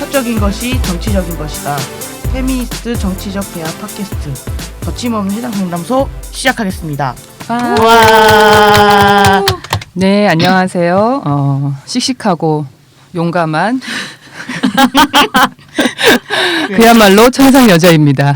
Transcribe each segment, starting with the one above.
사적인 것이 정치적인 것이다. 페미니스트 정치적 대화 팟캐스트 거침없는 해당 상담소 시작하겠습니다. 와. 네, 안녕하세요. 씩씩하고 용감한 그야말로 천상 여자입니다.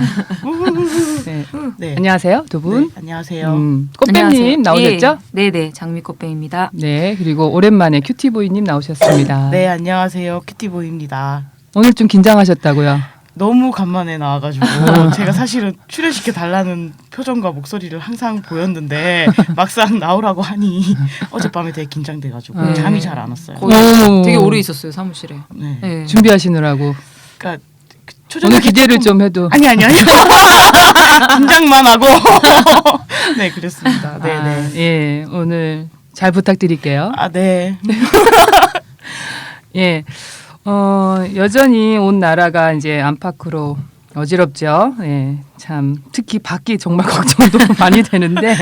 네. 네. 안녕하세요, 두 분. 네, 안녕하세요. 꽃뱀님 나오셨죠? 네, 네, 장미꽃뱀입니다. 네, 그리고 오랜만에 큐티보이님 나오셨습니다. 네, 안녕하세요. 큐티보이입니다. 오늘 좀 긴장하셨다고요? 너무 간만에 나와가지고 제가 사실은 출연시켜 달라는 표정과 목소리를 항상 보였는데 막상 나오라고 하니 어젯밤에 되게 긴장돼가지고 잠이 잘 안 왔어요. 거의 되게 오래 있었어요, 사무실에. 네. 네. 준비하시느라고. 그러니까 오늘 기대를 좀 해도. 아니요. 긴장만 하고 네 그랬습니다. 네, 네. 예, 오늘 잘 부탁드릴게요. 아, 네. 예. 여전히 온 나라가 이제 안팎으로 어지럽죠. 예, 참 특히 밖이 정말 걱정도 많이 되는데,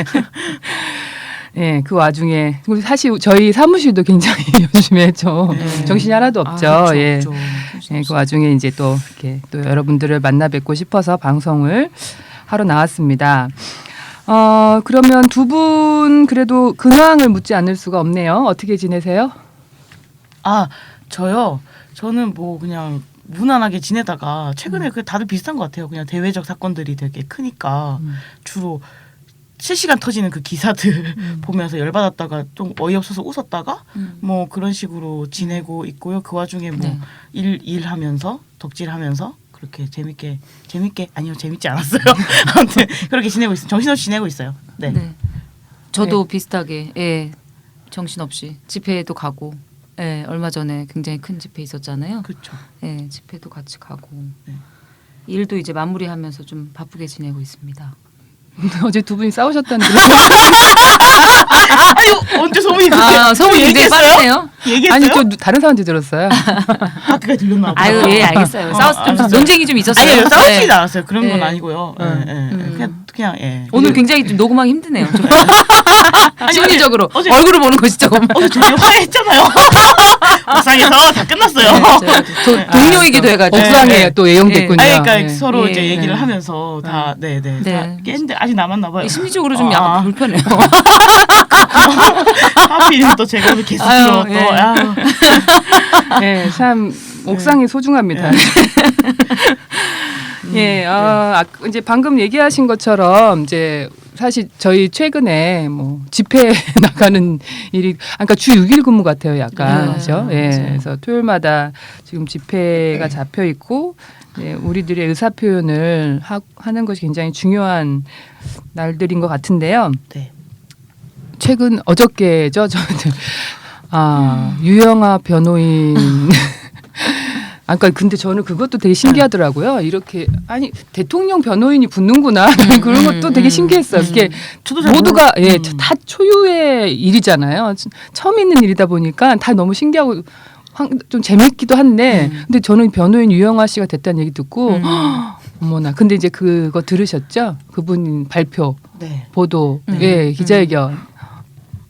예, 그 와중에 사실 저희 사무실도 굉장히 요즘에 좀 정신이 하나도 없죠. 그렇죠, 예, 그렇죠. 예, 그 와중에 이제 또 이렇게 또 여러분들을 만나 뵙고 싶어서 방송을 하러 나왔습니다. 그러면 두 분 그래도 근황을 묻지 않을 수가 없네요. 어떻게 지내세요? 아, 저요. 저는 뭐 그냥 무난하게 지내다가 최근에 그 다들 비슷한 것 같아요. 그냥 대외적 사건들이 되게 크니까 주로 실시간 터지는 그 기사들 보면서 열받았다가 좀 어이없어서 웃었다가 뭐 그런 식으로 지내고 있고요. 그 와중에 뭐 일하면서 덕질하면서 그렇게 재밌게 아니요 재밌지 않았어요. 아무튼 그렇게 지내고 있어요. 정신없이 지내고 있어요. 네. 네. 저도 비슷하게, 예, 정신없이 집회에도 가고, 예, 얼마 전에 굉장히 큰 집회 있었잖아요. 그렇죠. 예, 집회도 같이 가고, 네. 일도 이제 마무리하면서 좀 바쁘게 지내고 있습니다. 어제 두 분이 싸우셨다는 아유 언제 소문이 났어요? 소문이 굉장히 빠르네요. 얘기했어요? 아니 또 다른 사람한테 들었어요. 그게 들렸나 봐요. 아유, 예, 알겠어요. 좀 알았어요. 논쟁이 좀 있었어요. 아니 싸우지는 네. 않았어요. 그런 건 네. 아니고요. 그냥 예. 오늘 굉장히 좀 녹음하기 힘드네요. 좀. 아니, 심리적으로 어제- 얼굴을 보는 것이 조금. 어제 저녁 화해했잖아요. 옥상에서 다 끝났어요. 동료이기도 해가지고. 옥상에 네. 또 애용됐군요. 아니, 그러니까 네. 서로 예. 이제 얘기를 하면서 다 네네 네. 다 깼는데 아직 남았나 봐요. 심리적으로 좀 약간 불편해요. 하필이면 또 제가 오늘 게스트로 아유, 또 예. 아유. 네, 참 옥상이 소중합니다. 예, 이제 방금 얘기하신 것처럼 이제 사실 저희 최근에 뭐 집회 나가는 일이, 그러니까 주 6일 근무 같아요, 약간. 네, 그죠? 예, 맞아요. 그래서 토요일마다 지금 집회가 잡혀 있고, 예, 우리들의 의사 표현을 하는 것이 굉장히 중요한 날들인 것 같은데요. 네. 최근 어저께죠, 저는 유영아 변호인. 아까 근데 저는 그것도 되게 신기하더라고요. 이렇게 아니 대통령 변호인이 붙는구나 그런 것도 되게 신기했어요. 이게 저도 잘 모두가 다 초유의 일이잖아요. 처음 있는 일이다 보니까 다 너무 신기하고 좀 재밌기도 한데, 근데 저는 변호인 유영아 씨가 됐다는 얘기 듣고 어머나. 근데 이제 그거 들으셨죠? 그분 발표, 네. 보도, 예, 기자회견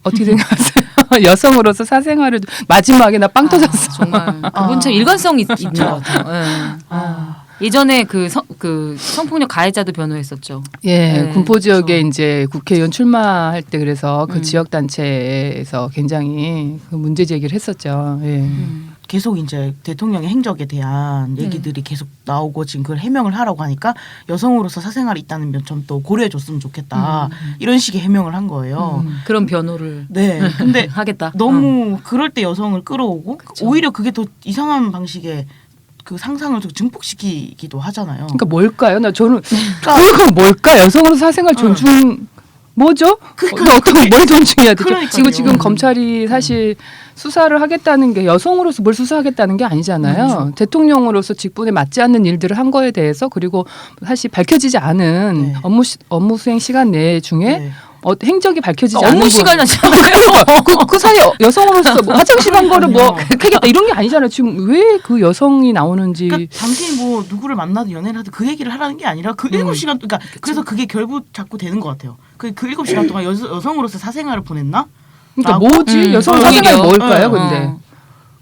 어떻게 생각하세요? 여성으로서 사생활을 마지막에 나 빵 터졌어. 정말 그분 참 일관성이 있는 것 같아요. 예. 예전에 그 성폭력 가해자도 변호했었죠. 예, 네, 군포 지역에 그렇죠. 이제 국회의원 출마할 때 그래서 그 지역 단체에서 굉장히 그 문제 제기를 했었죠. 예. 계속 이제 대통령의 행적에 대한 얘기들이 계속 나오고 지금 그걸 해명을 하라고 하니까 여성으로서 사생활이 있다는 면점도 고려해 줬으면 좋겠다. 이런 식의 해명을 한 거예요. 그런 변호를 네. 근데 하겠다. 너무 그럴 때 여성을 끌어오고 오히려 그게 더 이상한 방식의 그 상상을 좀 증폭시키기도 하잖아요. 그러니까 뭘까요? 저는 그거 뭘까? 여성으로서 사생활 존중 뭐죠? 어떤 뭘 존중해야 되죠? 그러니까요. 지금 검찰이 사실 수사를 하겠다는 게 여성으로서 뭘 수사하겠다는 게 아니잖아요. 그렇죠. 대통령으로서 직분에 맞지 않는 일들을 한 거에 대해서, 그리고 사실 밝혀지지 않은 네. 업무 수행 시간 내 중에 네. 행적이 밝혀지지 업무 않는 시간 그 사이에 여성으로서 뭐 화장실 간 거를 뭐 하겠다 이런 게 아니잖아요. 지금 왜 그 여성이 나오는지. 그러니까 당신이 뭐 누구를 만나든 연애를 하든 그 얘기를 하라는 게 아니라 그 7시간 그러니까 그래서 그게 결국 자꾸 되는 것 같아요. 그 7시간 동안 여성으로서 사생활을 보냈나? 그러니까 라고? 뭐지? 여성 그런 사생활이 얘기요. 뭘까요? 근데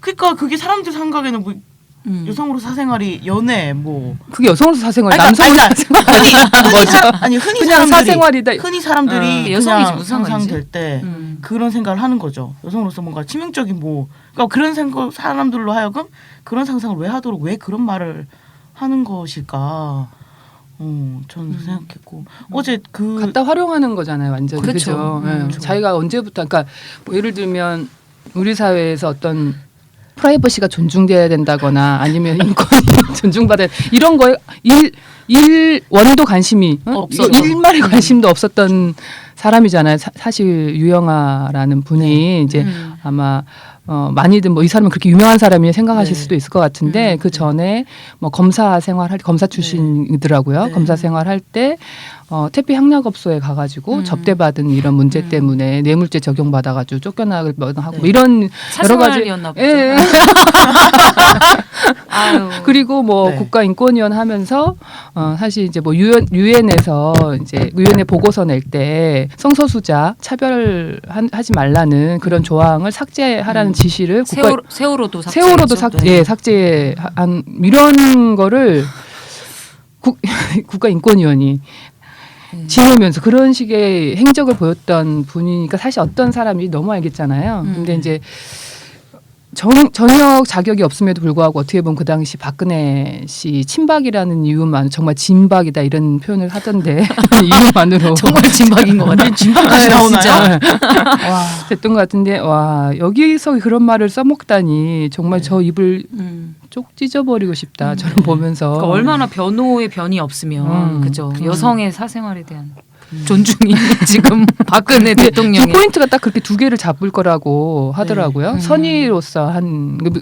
그러니까 그게 사람들 생각에는 뭐 여성으로서 사생활이 연애 뭐 그게 여성으로서 사생활, 아니, 남성으로서 그러니까 사생활 뭐죠? 아니 흔히 그냥 사람들이 사생활이다. 흔히 사람들이 여성이지, 그냥 무슨 상관이지? 상상될 때 그런 생각을 하는 거죠. 여성으로서 뭔가 치명적인 뭐 그러니까 그런 생각 사람들로 하여금 그런 상상을 왜 하도록 왜 그런 말을 하는 것일까? 저는 생각했고 어제 그 갖다 활용하는 거잖아요, 완전히. 그렇죠. 그죠? 예. 자기가 언제부터 그러니까 뭐 예를 들면 우리 사회에서 어떤 프라이버시가 존중돼야 된다거나 아니면 인권이 존중받아야 이런 거에 원도 관심이 없어요. 일말의 관심도 없었던 사람이잖아요. 사실 유영아라는 분이 이제 아마 많이들 뭐 이 사람은 그렇게 유명한 사람이 생각하실 네. 수도 있을 것 같은데 그 전에 뭐 검사 생활할 검사 출신이더라고요. 네. 검사 생활할 때 택배 향락업소에 가가지고 접대받은 이런 문제 때문에 뇌물죄 적용받아가지고 쫓겨나고 뭐 네. 이런 여러 가지 사생활이었나 보죠. 예. 아유. 그리고 뭐 네. 국가인권위원 하면서 사실 이제 뭐 유엔에서 이제 유엔에 보고서 낼 때 성소수자 차별하지 말라는 그런 조항을 삭제하라는 지시를 세월호도 세월호도 삭제한 이런 거를 국가인권위원이 지내면서 그런 식의 행적을 보였던 분이니까 사실 어떤 사람이 너무 알겠잖아요. 근데 이제 전혀 자격이 없음에도 불구하고 어떻게 보면 그 당시 박근혜 씨 친박이라는 이유만 정말 진박이다 이런 표현을 하던데 이유만으로 정말 진박인 것 같아요. 진박까지 나오나요? 와. 됐던 것 같은데 와 여기서 그런 말을 써먹다니 정말 저 입을 쪽 찢어버리고 싶다 저는 보면서 그러니까 얼마나 변호의 변이 없으면 그죠. 여성의 사생활에 대한 존중이 지금 박근혜 지금 대통령의 포인트가 딱 그렇게 두 개를 잡을 거라고 하더라고요. 선의로서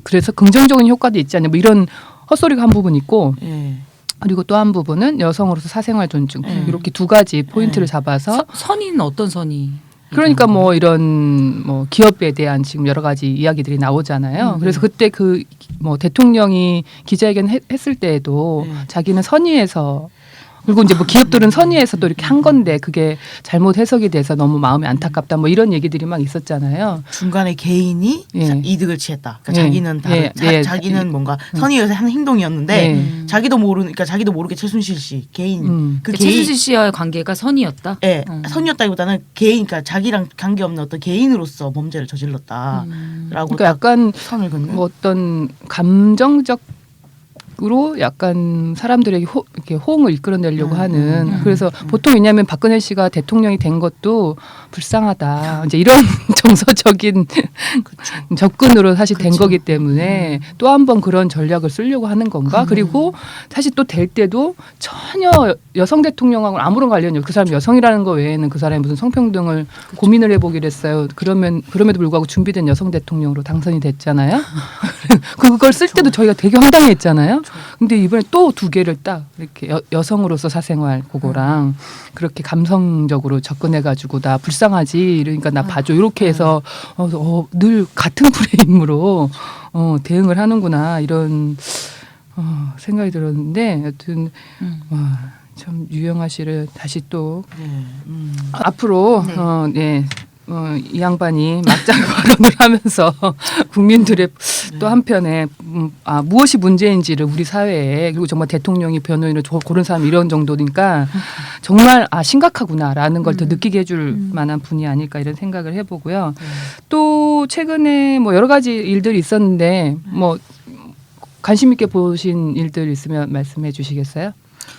그래서 긍정적인 효과도 있지 않냐 뭐 이런 헛소리가 한 부분 있고 예. 그리고 또 한 부분은 여성으로서 사생활 존중 이렇게 두 가지 포인트를 잡아서 선의는 어떤 선의? 그러니까 뭐 이런 뭐 기업에 대한 지금 여러 가지 이야기들이 나오잖아요. 그래서 그때 그 뭐 대통령이 기자회견 했을 때에도 자기는 선의에서 그리고 이제 뭐 기업들은 선의에서도 이렇게 한 건데 그게 잘못 해석이 돼서 너무 마음이 안타깝다 뭐 이런 얘기들이 막 있었잖아요. 중간에 개인이 예. 이득을 취했다. 그러니까 예. 자기는 자기는 뭔가 선의에서 하는 행동이었는데 자기도 모르게 최순실 씨 개인 그 개인 최순실 씨와의 관계가 선의였다. 예, 선이었다기보다는 개인, 그러니까 자기랑 관계 없는 어떤 개인으로서 범죄를 저질렀다라고 그러니까 약간 선을 긋는. 뭐 어떤 감정적 으로 약간 사람들에게 이렇게 호응을 이끌어내려고 하는 그래서 보통 왜냐하면 박근혜 씨가 대통령이 된 것도 불쌍하다 이제 이런 정서적인 접근으로 사실 된 거기 때문에 또 한 번 그런 전략을 쓰려고 하는 건가 그리고 사실 또 될 때도 전혀 여성 대통령하고는 아무런 관련이 없고 그 사람 여성이라는 거 외에는 그 사람이 무슨 성평등을 고민을 해보기로 했어요. 그럼에도 불구하고 준비된 여성 대통령으로 당선이 됐잖아요. 그걸 쓸 때도 저희가 되게 황당했잖아요. 근데 이번에 또 두 개를 딱 이렇게 여성으로서 사생활 그거랑 그렇게 감성적으로 접근해가지고 나 불쌍하지 이러니까 나 봐줘 이렇게 해서 늘 같은 프레임으로 대응을 하는구나 이런 생각이 들었는데 여튼 와, 참 유영아 씨를 다시 또 앞으로 이 양반이 막장 발언을 하면서 국민들의 또 한편에 무엇이 문제인지를 우리 사회에 그리고 정말 대통령이 변호인을 고른 사람이 이런 정도니까 정말 심각하구나라는 걸 더 느끼게 해줄 만한 분이 아닐까 이런 생각을 해보고요. 또 최근에 뭐 여러 가지 일들이 있었는데 뭐 관심 있게 보신 일들 있으면 말씀해 주시겠어요?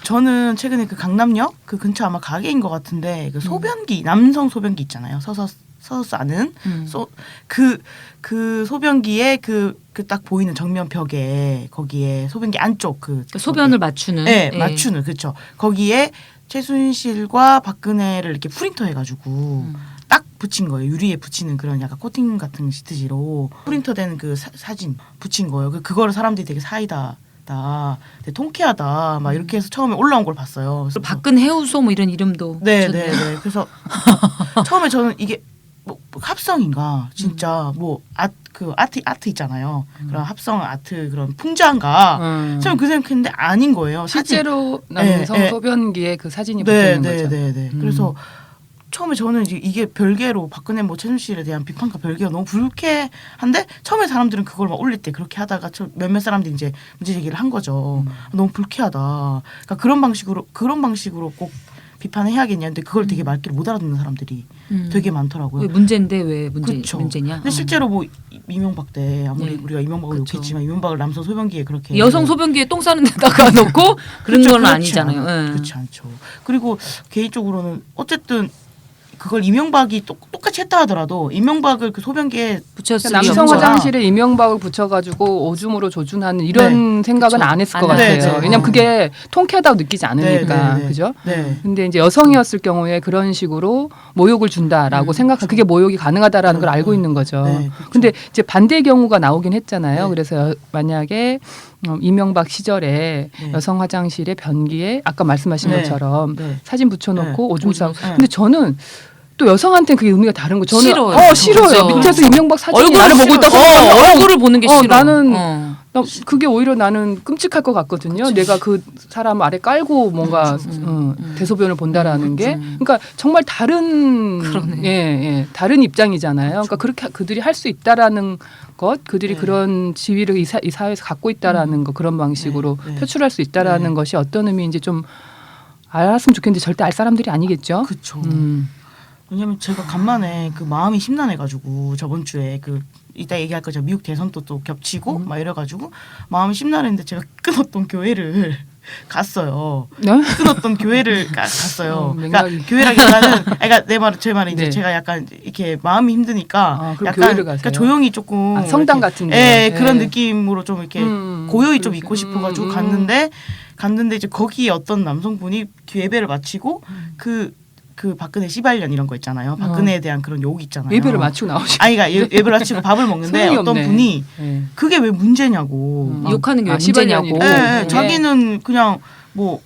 저는 최근에 그 강남역 그 근처 아마 가게인 것 같은데 그 소변기 남성 소변기 있잖아요. 서서 싸는 그 소변기에 그 딱 보이는 정면 벽에 거기에 소변기 안쪽 소변을 맞추는 맞추는 그렇죠. 거기에 최순실과 박근혜를 이렇게 프린터 해가지고 딱 붙인 거예요. 유리에 붙이는 그런 약간 코팅 같은 시트지로 프린터된 그 사진 붙인 거예요. 그거를 사람들이 되게 사이다. 되게 통쾌하다 막 이렇게 해서 처음에 올라온 걸 봤어요. 박근혜 해우소 뭐 이런 이름도 네네네. 그래서 처음에 저는 이게 뭐 합성인가 진짜 뭐 아트 있잖아요. 그런 합성 아트 그런 풍자인가. 처음 그 생각했는데 아닌 거예요. 실제로 남성 소변기에 그 사진이 붙어 있는 거죠. 네네네. 그래서 처음에 저는 이제 이게 별개로 박근혜 뭐 최순실에 대한 비판과 별개로 너무 불쾌한데 처음에 사람들은 그걸 막 올릴 때 그렇게 하다가 몇몇 사람들이 이제 문제 제기를 한 거죠. 너무 불쾌하다. 그러니까 그런 방식으로 꼭 비판을 해야겠냐. 근데 그걸 되게 말귀를 못 알아듣는 사람들이 되게 많더라고요. 왜 문제인데 왜 그쵸. 문제냐? 근데 실제로 뭐 이명박 때 아무리 네. 우리가 이명박을 그쵸. 욕했지만 이명박을 남성 소변기에 그렇게 여성 소변기에 똥 싸는 데다가 놓고 그런 그쵸, 건 그렇지 아니잖아요. 예. 그렇지 않죠. 그리고 개인적으로는 어쨌든 그걸 이명박이 똑같이 했다 하더라도 이명박을 그 소변기에 붙였을 남성 리가 없죠. 화장실에 이명박을 붙여가지고 오줌으로 조준하는 이런 생각은 그쵸. 안 했을 안 것 같아요. 했죠. 왜냐면 그게 통쾌하다고 느끼지 않으니까. 네. 그죠? 네. 근데 이제 여성이었을 경우에 그런 식으로 모욕을 준다라고 생각하면 그게 모욕이 가능하다라는 걸 알고 있는 거죠. 네, 그렇죠. 근데 이제 반대의 경우가 나오긴 했잖아요. 네. 그래서 만약에 이명박 시절에 네. 여성 화장실에 변기에 아까 말씀하신 네. 것처럼 네. 사진 붙여놓고 오줌 오줌 싸고. 싸고. 근데 저는 또 여성한테는 그게 의미가 다른 거. 저는 싫어요. 싫어요. 그죠. 밑에서 이명박 사진이 얼굴을 나를 보고 있다 생각하면 얼굴을 보는 게 싫어. 나는 어. 그게 오히려 나는 끔찍할 것 같거든요. 내가 그 사람 아래 깔고 뭔가 대소변을 본다라는 게, 그러니까 정말 다른 그러네. 예, 다른 입장이잖아요. 그러니까 그렇게 그들이 할 수 있다라는 것, 그들이 네. 그런 지위를 이 사회에서 갖고 있다라는 것, 그런 방식으로 네. 표출할 수 있다라는 네. 것이 어떤 의미인지 좀 알았으면 좋겠는데 절대 알 사람들이 아니겠죠. 그렇죠. 왜냐면 제가 간만에 그 마음이 심란해가지고 저번 주에 그 이따 얘기할 거죠. 미국 대선도 또 겹치고 막 이래가지고 마음이 심란했는데 제가 끊었던 교회를 갔어요. 네? 끊었던 교회를 갔어요. 그러니까 맥락이. 교회라기보다는 그러니까 제 말은 이제 네. 제가 약간 이렇게 마음이 힘드니까 그럼 약간 교회를 가세요? 그러니까 조용히 조금 성당 이렇게, 같은데. 예, 네. 그런 느낌으로 좀 이렇게 고요히 좀 있고 싶어가지고 갔는데 이제 거기에 어떤 남성분이 예배를 마치고 그 박근혜 씨발년 이런 거 있잖아요. 박근혜에 대한 그런 욕 있잖아요. 예배를 마치고 나오시. 아니, 그러니까 예배를 마치고 밥을 먹는데 소용이 어떤 없네. 분이 네. 그게 왜 문제냐고. 욕하는 게 왜 시발년이. 문제냐고. 예, 네. 자기는 그냥 뭐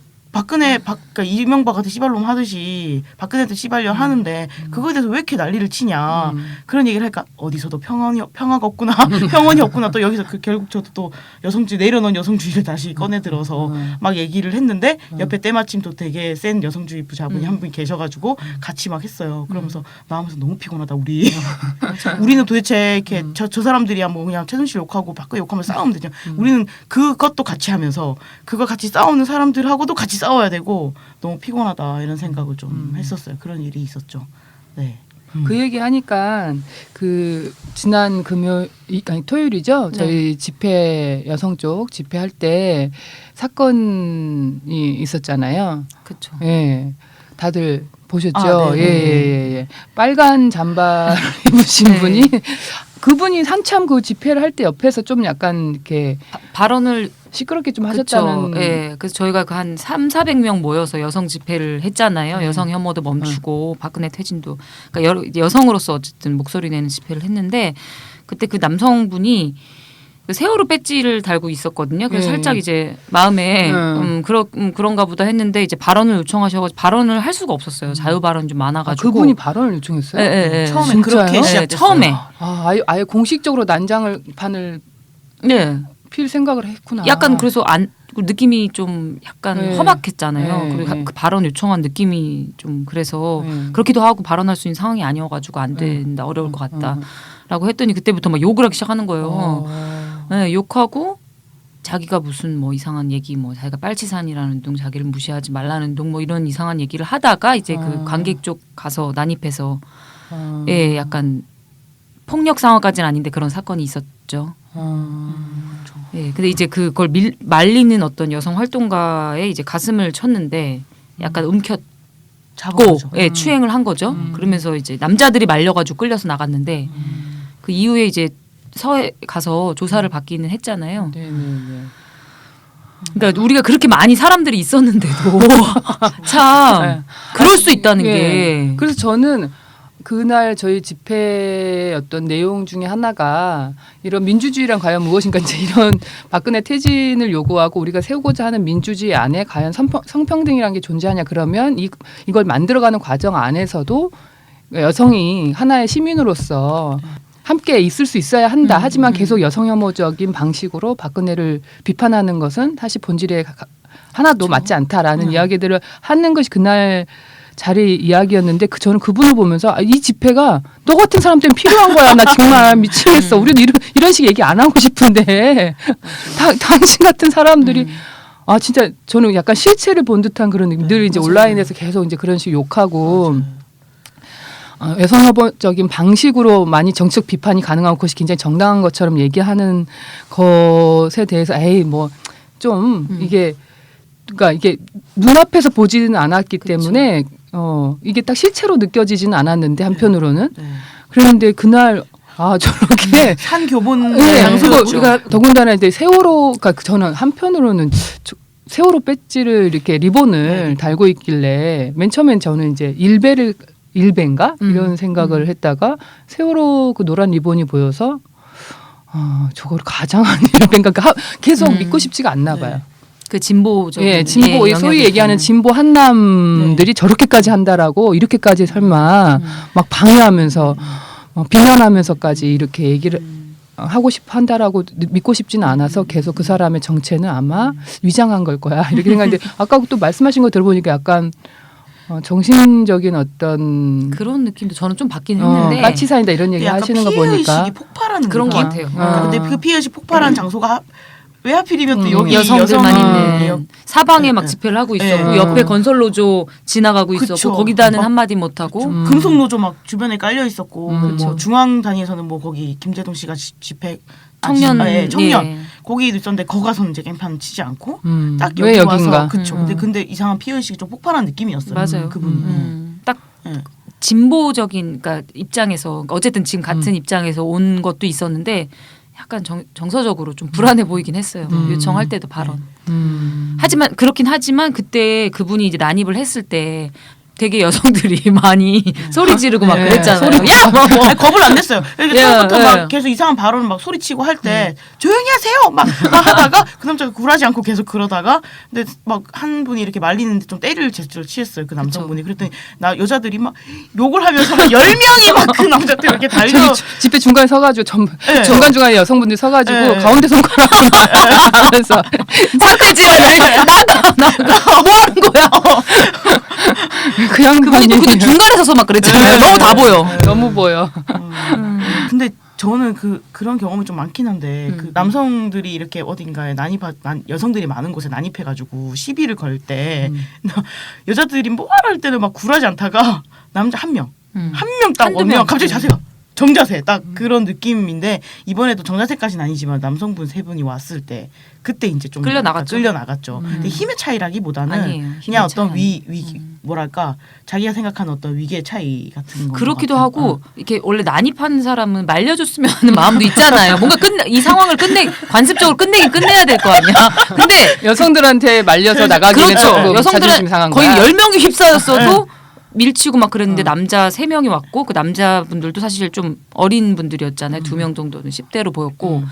그러니까 이명박한테 씨발놈 하듯이 박근혜한테 씨발년 하는데 그거에 대해서 왜 이렇게 난리를 치냐 그런 얘기를 하니까 어디서도 평화가 없구나 평온이 없구나 또 여기서 결국 저도 또 내려놓은 여성주의를 다시 꺼내 들어서 막 얘기를 했는데 옆에 때마침 또 되게 센 여성주의 부자분이 한 분 계셔가지고 같이 막 했어요. 그러면서 나오면서 너무 피곤하다 우리 우리는 도대체 이렇게 저 사람들이야 뭐 그냥 최순실 욕하고 박근혜 욕하면 싸우면 되죠. 우리는 그것도 같이 하면서 그거 같이 싸우는 사람들하고도 같이 싸워야 되고 너무 피곤하다 이런 생각을 좀 했었어요. 그런 일이 있었죠. 네. 그 얘기 하니까 그 지난 토요일이죠. 저희 집회 여성 쪽 집회할 때 사건이 있었잖아요. 그렇죠. 예. 다들 보셨죠? 아, 네. 예. 빨간 잠바 입으신 네. 분이 그분이 한참 그 집회를 할 때 옆에서 좀 약간 이렇게 발언을 시끄럽게 좀 그렇죠. 하셨다는. 예. 그래서 저희가 그 한 3,400명 모여서 여성 집회를 했잖아요. 여성 혐오도 멈추고 박근혜 퇴진도. 그러니까 여성으로서 어쨌든 목소리 내는 집회를 했는데 그때 그 남성분이 그 세월호 배지를 달고 있었거든요. 그래서 예. 살짝 이제 마음에 그런가 보다 했는데 이제 발언을 요청하셔가지고 발언을 할 수가 없었어요. 자유 발언 좀 많아가지고. 그분이 발언을 요청했어요? 예. 처음에 진짜요? 그렇게 네, 시작됐어요. 처음에. 아예 공식적으로 난장판을 네. 필 생각을 했구나. 약간 그래서 그 느낌이 좀 약간 네. 험악했잖아요. 네, 그리고 네. 그 발언 요청한 느낌이 좀 그래서 네. 그렇기도 하고 발언할 수 있는 상황이 아니어가지고 안 된다, 어려울 것 같다라고 했더니 그때부터 막 욕을 하기 시작하는 거예요. 네, 욕하고 자기가 무슨 뭐 이상한 얘기 뭐 자기가 빨치산이라는 둥 자기를 무시하지 말라는 둥 뭐 이런 이상한 얘기를 하다가 이제 그 관객 쪽 가서 난입해서 예, 약간 폭력 상황까지는 아닌데 그런 사건이 있었죠. 예, 근데 이제 그걸 말리는 어떤 여성 활동가의 이제 가슴을 쳤는데 약간 움켰고, 잡아보죠. 예, 추행을 한 거죠. 그러면서 이제 남자들이 말려가지고 끌려서 나갔는데 그 이후에 이제 서해 가서 조사를 받기는 했잖아요. 네네네. 그러니까 우리가 그렇게 많이 사람들이 있었는데도 참 네. 그럴 수 있다는 예. 게. 그래서 저는 그날 저희 집회 어떤 내용 중에 하나가 이런 민주주의란 과연 무엇인가 이제 이런 박근혜 퇴진을 요구하고 우리가 세우고자 하는 민주주의 안에 과연 성평등이라는 게 존재하냐 그러면 이걸 만들어가는 과정 안에서도 여성이 하나의 시민으로서 함께 있을 수 있어야 한다. 하지만 계속 여성 혐오적인 방식으로 박근혜를 비판하는 것은 사실 본질에 하나도 맞지 않다라는 이야기들을 하는 것이 그날 자리 이야기였는데 저는 그분을 보면서 이 집회가 너 같은 사람 때문에 필요한 거야. 나 정말 미치겠어. 우리는 이런 식 얘기 안 하고 싶은데 당신 같은 사람들이 진짜 저는 약간 실체를 본 듯한 그런 느낌. 늘 이제 온라인에서 계속 이제 그런 식 욕하고 여성화적인 방식으로 많이 정치적 비판이 가능한 것이 굉장히 정당한 것처럼 얘기하는 것에 대해서 뭐 좀 이게 그러니까 이게 눈앞에서 보지는 않았기 때문에 이게 딱 실체로 느껴지지는 않았는데 한편으로는 그런데 그날 저렇게 산 교본 네, 장소였죠. 우리가 더군다나 이제 세월호가 저는 한편으로는 세월호 배지를 이렇게 리본을 달고 있길래 맨 처음엔 저는 이제 일배인가 이런 생각을 했다가 세월호 그 노란 리본이 보여서 저걸 가장한 일배인가 계속 믿고 싶지가 않나 봐요. 그 진보적인 진보 소위 얘기하는 진보 한남들이 저렇게까지 한다라고 이렇게까지 설마 막 방해하면서 비난하면서까지 이렇게 얘기를 하고 싶어 한다라고 믿고 싶지는 않아서 계속 그 사람의 정체는 아마 위장한 걸 거야 이렇게 생각했는데 아까 또 말씀하신 거 들어보니까 약간 정신적인 어떤 그런 느낌도 저는 좀 받긴 했는데 까치사이다 이런 얘기 하시는 거 보니까 피해의식이 폭발하는 그런 것 느낌? 같아요. 근데 그 피해의식 폭발한 장소가 왜 하필이면 또 여기 여성들만 있는 사방에 막 집회를 하고 있었고 네. 옆에 건설노조 지나가고 그쵸. 있었고 거기다는 한마디 못하고 금속노조 막 주변에 깔려 있었고 그쵸. 뭐 중앙단위에서는 뭐 거기 김재동 씨가 집회 청년 청년 예. 거기도 있었는데 거 가서는 이제 깽판 치지 않고 딱 왜 여기 여긴가? 와서 그쵸. 근데 이상한 피해의식이 좀 폭발한 느낌이었어요. 맞아요. 그분이. 딱 네. 진보적인 그러니까 입장에서 어쨌든 지금 같은 입장에서 온 것도 있었는데 약간 정서적으로 좀 불안해 보이긴 했어요. 요청할 때도 발언. 하지만 그렇긴 하지만 그때 그분이 이제 난입을 했을 때 되게 여성들이 많이 소리 지르고 막 그랬잖아요. 야! 아니, 겁을 안 냈어요. 이렇게 야, 처음부터 예. 막 계속 이상한 발언을 막 소리치고 할 때 조용히 하세요 막 하다가 그 남자가 굴하지 않고 계속 그러다가 근데 막 한 분이 이렇게 말리는데 좀 때릴 제스처를 취했어요. 그 남성분이. 그랬더니 여자들이 막 욕을 하면서 막 10명이 막 그 남자한테 이렇게 달려. 저기 집회 중간에 서가지고 중간중간에 여성분들이 서가지고 네. 가운데 손가락을 하면서 사태지가 나가 뭐 하는 거야? 그 양반이 그분이 그때 중간에 서서 막 그랬잖아요. 너무 다 보여. 너무 보여. 근데 저는 그런 경험이 좀 많긴 한데 그 남성들이 이렇게 어딘가에 여성들이 많은 곳에 난입해가지고 시비를 걸 때 여자들이 뭐 할 때는 막 굴하지 않다가 남자 한 명 딱 한두 오면 명. 갑자기 자세가 정자세 딱 그런 느낌인데 이번에도 정자세까지는 아니지만 남성분 3분이 왔을 때 그때 이제 좀 끌려 나갔죠. 근데 힘의 차이라기보다는 아니에요. 힘의 그냥 어떤 차이 뭐랄까 자기가 생각하는 어떤 위계의 차이 같은 거 그렇기도 하고 이렇게 원래 난입하는 사람은 말려줬으면 하는 마음도 있잖아요. 뭔가 이 상황을 관습적으로 끝내야 될 거 아니야. 근데 여성들한테 말려서 나가기는 그렇죠. 조금 자존심 여성들은 상한 거의 거야. 10명이 휩싸였어도 밀치고 막 그랬는데 남자 3명이 왔고 그 남자분들도 사실 좀 어린 분들이었잖아요. 2명 정도는 10대로 보였고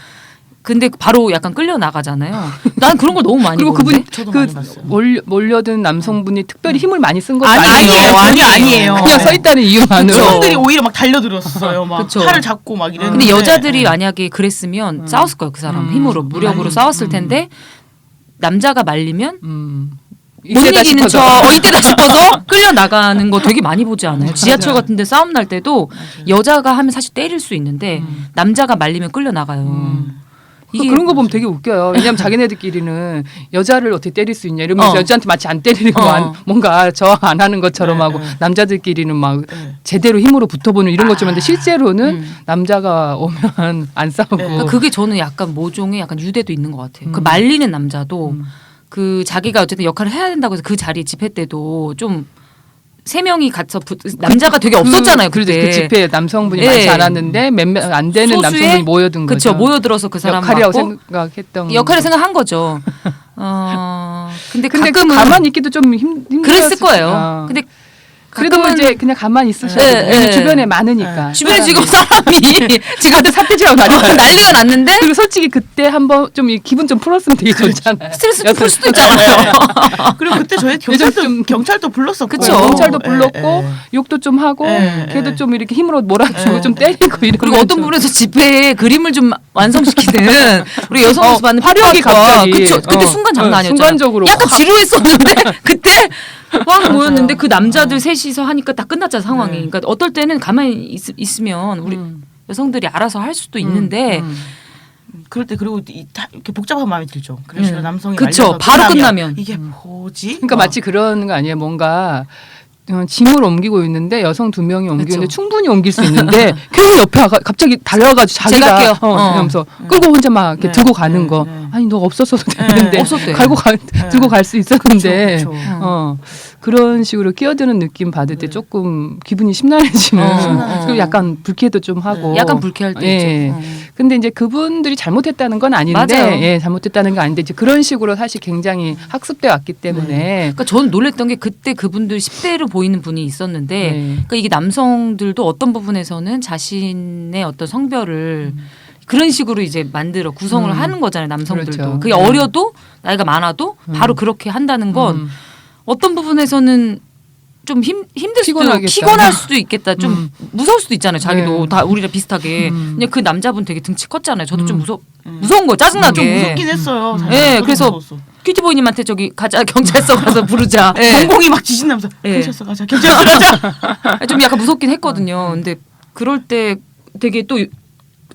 근데 바로 약간 끌려 나가잖아요. 난 그런 걸 너무 많이 그리고 보는데. 그분 저도 그 많이 봤어요. 몰려든 남성분이 특별히 힘을 많이 쓴 것도 아니에요. 아니에요. 그냥 서 있다는 이유만으로. 여성들이 오히려 막 달려들었어요. 막 그쵸. 팔을 잡고 막 이랬는데. 근데 여자들이 만약에 그랬으면 싸웠을 거예요. 그 사람 힘으로 무력으로 싸웠을 텐데 남자가 말리면 못 이기는 이때다 싶어서 끌려 나가는 거 되게 많이 보지 않아요? 지하철 같은데 싸움 날 때도 여자가 하면 사실 때릴 수 있는데 남자가 말리면 끌려 나가요. 그런 거 보면 되게 웃겨요. 왜냐하면 자기네들끼리는 여자를 어떻게 때릴 수 있냐 이러면서 여자한테 마치 안 때리는 거 뭔가 저항 안 하는 것처럼 하고 남자들끼리는 막 제대로 힘으로 붙어보는 이런 것 좀 하는데 실제로는 남자가 오면 안 싸우고 그러니까 그게 저는 약간 모종의 약간 유대도 있는 것 같아요. 그 말리는 남자도 그 자기가 어쨌든 역할을 해야 된다고 해서 그 자리 집회 때도 좀 3명이 같이 남자가 되게 없었잖아요. 그때 그 집회에 남성분이 네. 많지 않았는데 몇몇 안 되는 소수의 남성분이 모여든 거죠. 그렇죠. 모여들어서 그 사람 역할이라고 맞고 생각했던 역할을 생각한 거죠. 근데 가끔은 가만히 있기도 좀 힘들었을 그랬을 거예요. 근데 그래도 가끔은 이제 그냥 가만히 있으셔야 돼요. 네. 주변에 많으니까. 주변에 지금 사람이 지금 다들 사태질하고 난리가 났는데 그리고 솔직히 그때 한번 좀 기분 좀 풀었으면 되게 좋잖아요. 스트레스 풀 수도 있잖아요. 그리고 그때 저희 경찰도 불렀었고. 그쵸. 경찰도 불렀고 욕도 좀 하고 걔도 좀 이렇게 힘으로 몰아주고 좀 때리고 이런. 그리고 어떤 부분에서 집회에 그림을 좀 완성시키는 우리 여성에서 받는 화력이 핍박과 갑자기 그쵸. 그때 순간 장난 아니었잖아요. 순간적으로 약간 지루했었는데 그때 꽉 모였는데 그 남자들 셋이서 하니까 다 끝났잖아 상황이. 그러니까 어떨 때는 가만히 있으면 우리 여성들이 알아서 할 수도 있는데 그럴 때 그리고 이렇게 복잡한 마음이 들죠. 그래서 남성이 그쵸. 말려서 바로 끝나면. 이게 뭐지? 그러니까 마치 그런 거 아니에요. 뭔가 짐을 옮기고 있는데 여성 2명이 옮기는데 그쵸. 충분히 옮길 수 있는데 괜히 옆에 갑자기 달려와가지고 제가 할게요. 자기가 이러면서 끌고 혼자 막 이렇게 네. 들고 가는 거. 네. 아니 너 없었어도 되는데 없었대. 들고 갈 수 있었는데 그쵸. 그런 식으로 끼어드는 느낌 받을 때 조금 기분이 심란해지는 심란하죠. 그리고 약간 불쾌도 좀 하고 약간 불쾌할 때 예. 있죠. 근데 이제 그분들이 잘못했다는 건 아닌데 맞아요. 예, 잘못했다는 건 아닌데 이제 그런 식으로 사실 굉장히 학습돼 왔기 때문에 그러니까 저는 놀랬던 게 그때 그분들 10대로 보이는 분이 있었는데 네. 그러니까 이게 남성들도 어떤 부분에서는 자신의 어떤 성별을 그런 식으로 이제 만들어 구성을 하는 거잖아요. 남성들도. 그렇죠. 그게 어려도 나이가 많아도 바로 그렇게 한다는 건 어떤 부분에서는 좀 힘들 수도 피곤하겠다. 피곤할 수도 있겠다. 좀 무서울 수도 있잖아요. 자기도 네. 다 우리랑 비슷하게. 그냥 그 남자분 되게 등치 컸잖아요. 저도 좀 무서운 거 좀 짜증나게. 무섭긴 했어요. 사실. 예, 저도 그래서 무서웠어. 큐티보이님한테 저기 가자 경찰서 가서 부르자. 예. 공공이 막 지신다면서 예. 경찰서 가자. 경찰서 가자. 좀 약간 무섭긴 했거든요. 근데 그럴 때 되게 또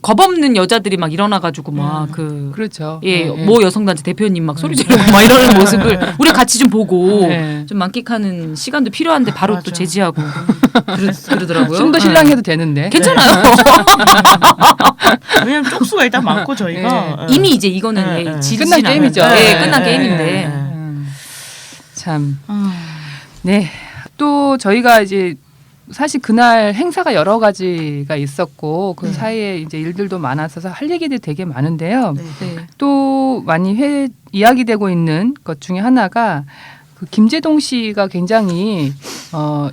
겁없는 여자들이 막 일어나가지고 막 그 그렇죠. 예, 네. 모 여성단체 대표님 막 소리 지르고 막 이러는 모습을 우리 같이 좀 보고 네. 좀 만끽하는 시간도 필요한데 바로 또 맞아. 제지하고 그러더라고요. 좀 더 신랑해도 되는데. 괜찮아요. 왜냐면 쪽수가 일단 많고 저희가 이미 이제 이거는 네, 예, 네. 지르진 끝난 않아요. 게임이죠. 예, 네, 끝난 네, 게임인데. 네. 참. 아, 네. 또 저희가 이제 사실 그날 행사가 여러 가지가 있었고 그 사이에 이제 일들도 많아서 할 얘기들이 되게 많은데요. 네. 네. 또 많이 이야기되고 있는 것 중에 하나가 그 김재동 씨가 굉장히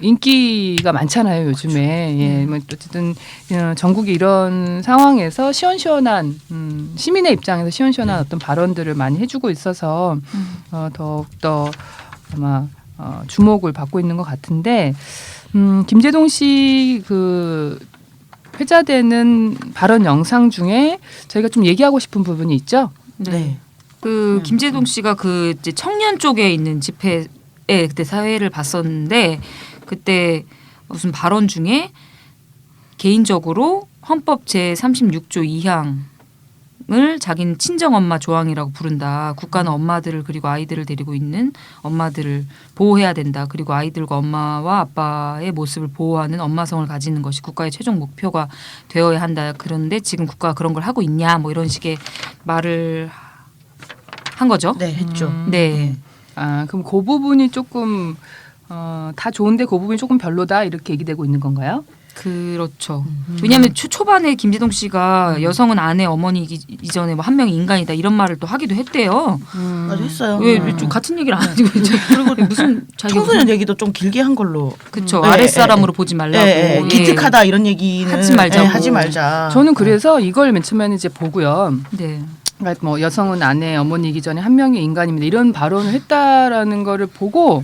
인기가 많잖아요 요즘에. 예, 뭐 어쨌든 전국이 이런 상황에서 시원시원한 시민의 입장에서 시원시원한 어떤 발언들을 많이 해주고 있어서 더욱더 아마 주목을 받고 있는 것 같은데 김재동 씨 그 회자되는 발언 영상 중에 저희가 좀 얘기하고 싶은 부분이 있죠. 네. 그 김재동 씨가 그 이제 청년 쪽에 있는 집회에 그때 사회를 봤었는데 그때 무슨 발언 중에 개인적으로 헌법 제 36조 2항을 자기는 친정 엄마 조항이라고 부른다. 국가는 엄마들을 그리고 아이들을 데리고 있는 엄마들을 보호해야 된다. 그리고 아이들과 엄마와 아빠의 모습을 보호하는 엄마성을 가지는 것이 국가의 최종 목표가 되어야 한다. 그런데 지금 국가가 그런 걸 하고 있냐? 뭐 이런 식의 말을 한 거죠. 네, 했죠. 네. 아 그럼 그 부분이 조금 다 좋은데 그 부분이 조금 별로다 이렇게 얘기되고 있는 건가요? 그렇죠. 왜냐하면 초반에 김재동 씨가 여성은 아내 어머니이기 이전에 뭐 한 명이 인간이다 이런 말을 또 하기도 했대요. 맞아 했어요. 왜 좀 같은 얘기를 안 하고 그리고 무슨 자기 청소년 얘기도 좀 길게 한 걸로. 그쵸 네, 아랫사람으로 보지 말라고 예, 예. 기특하다 이런 얘기는 하지 말자고. 하지 말자. 저는 그래서 이걸 맨 처음에는 이제 보고요. 네. 그러니까 뭐 여성은 아내 어머니이기 전에 한 명의 인간입니다 이런 발언을 했다라는 거를 보고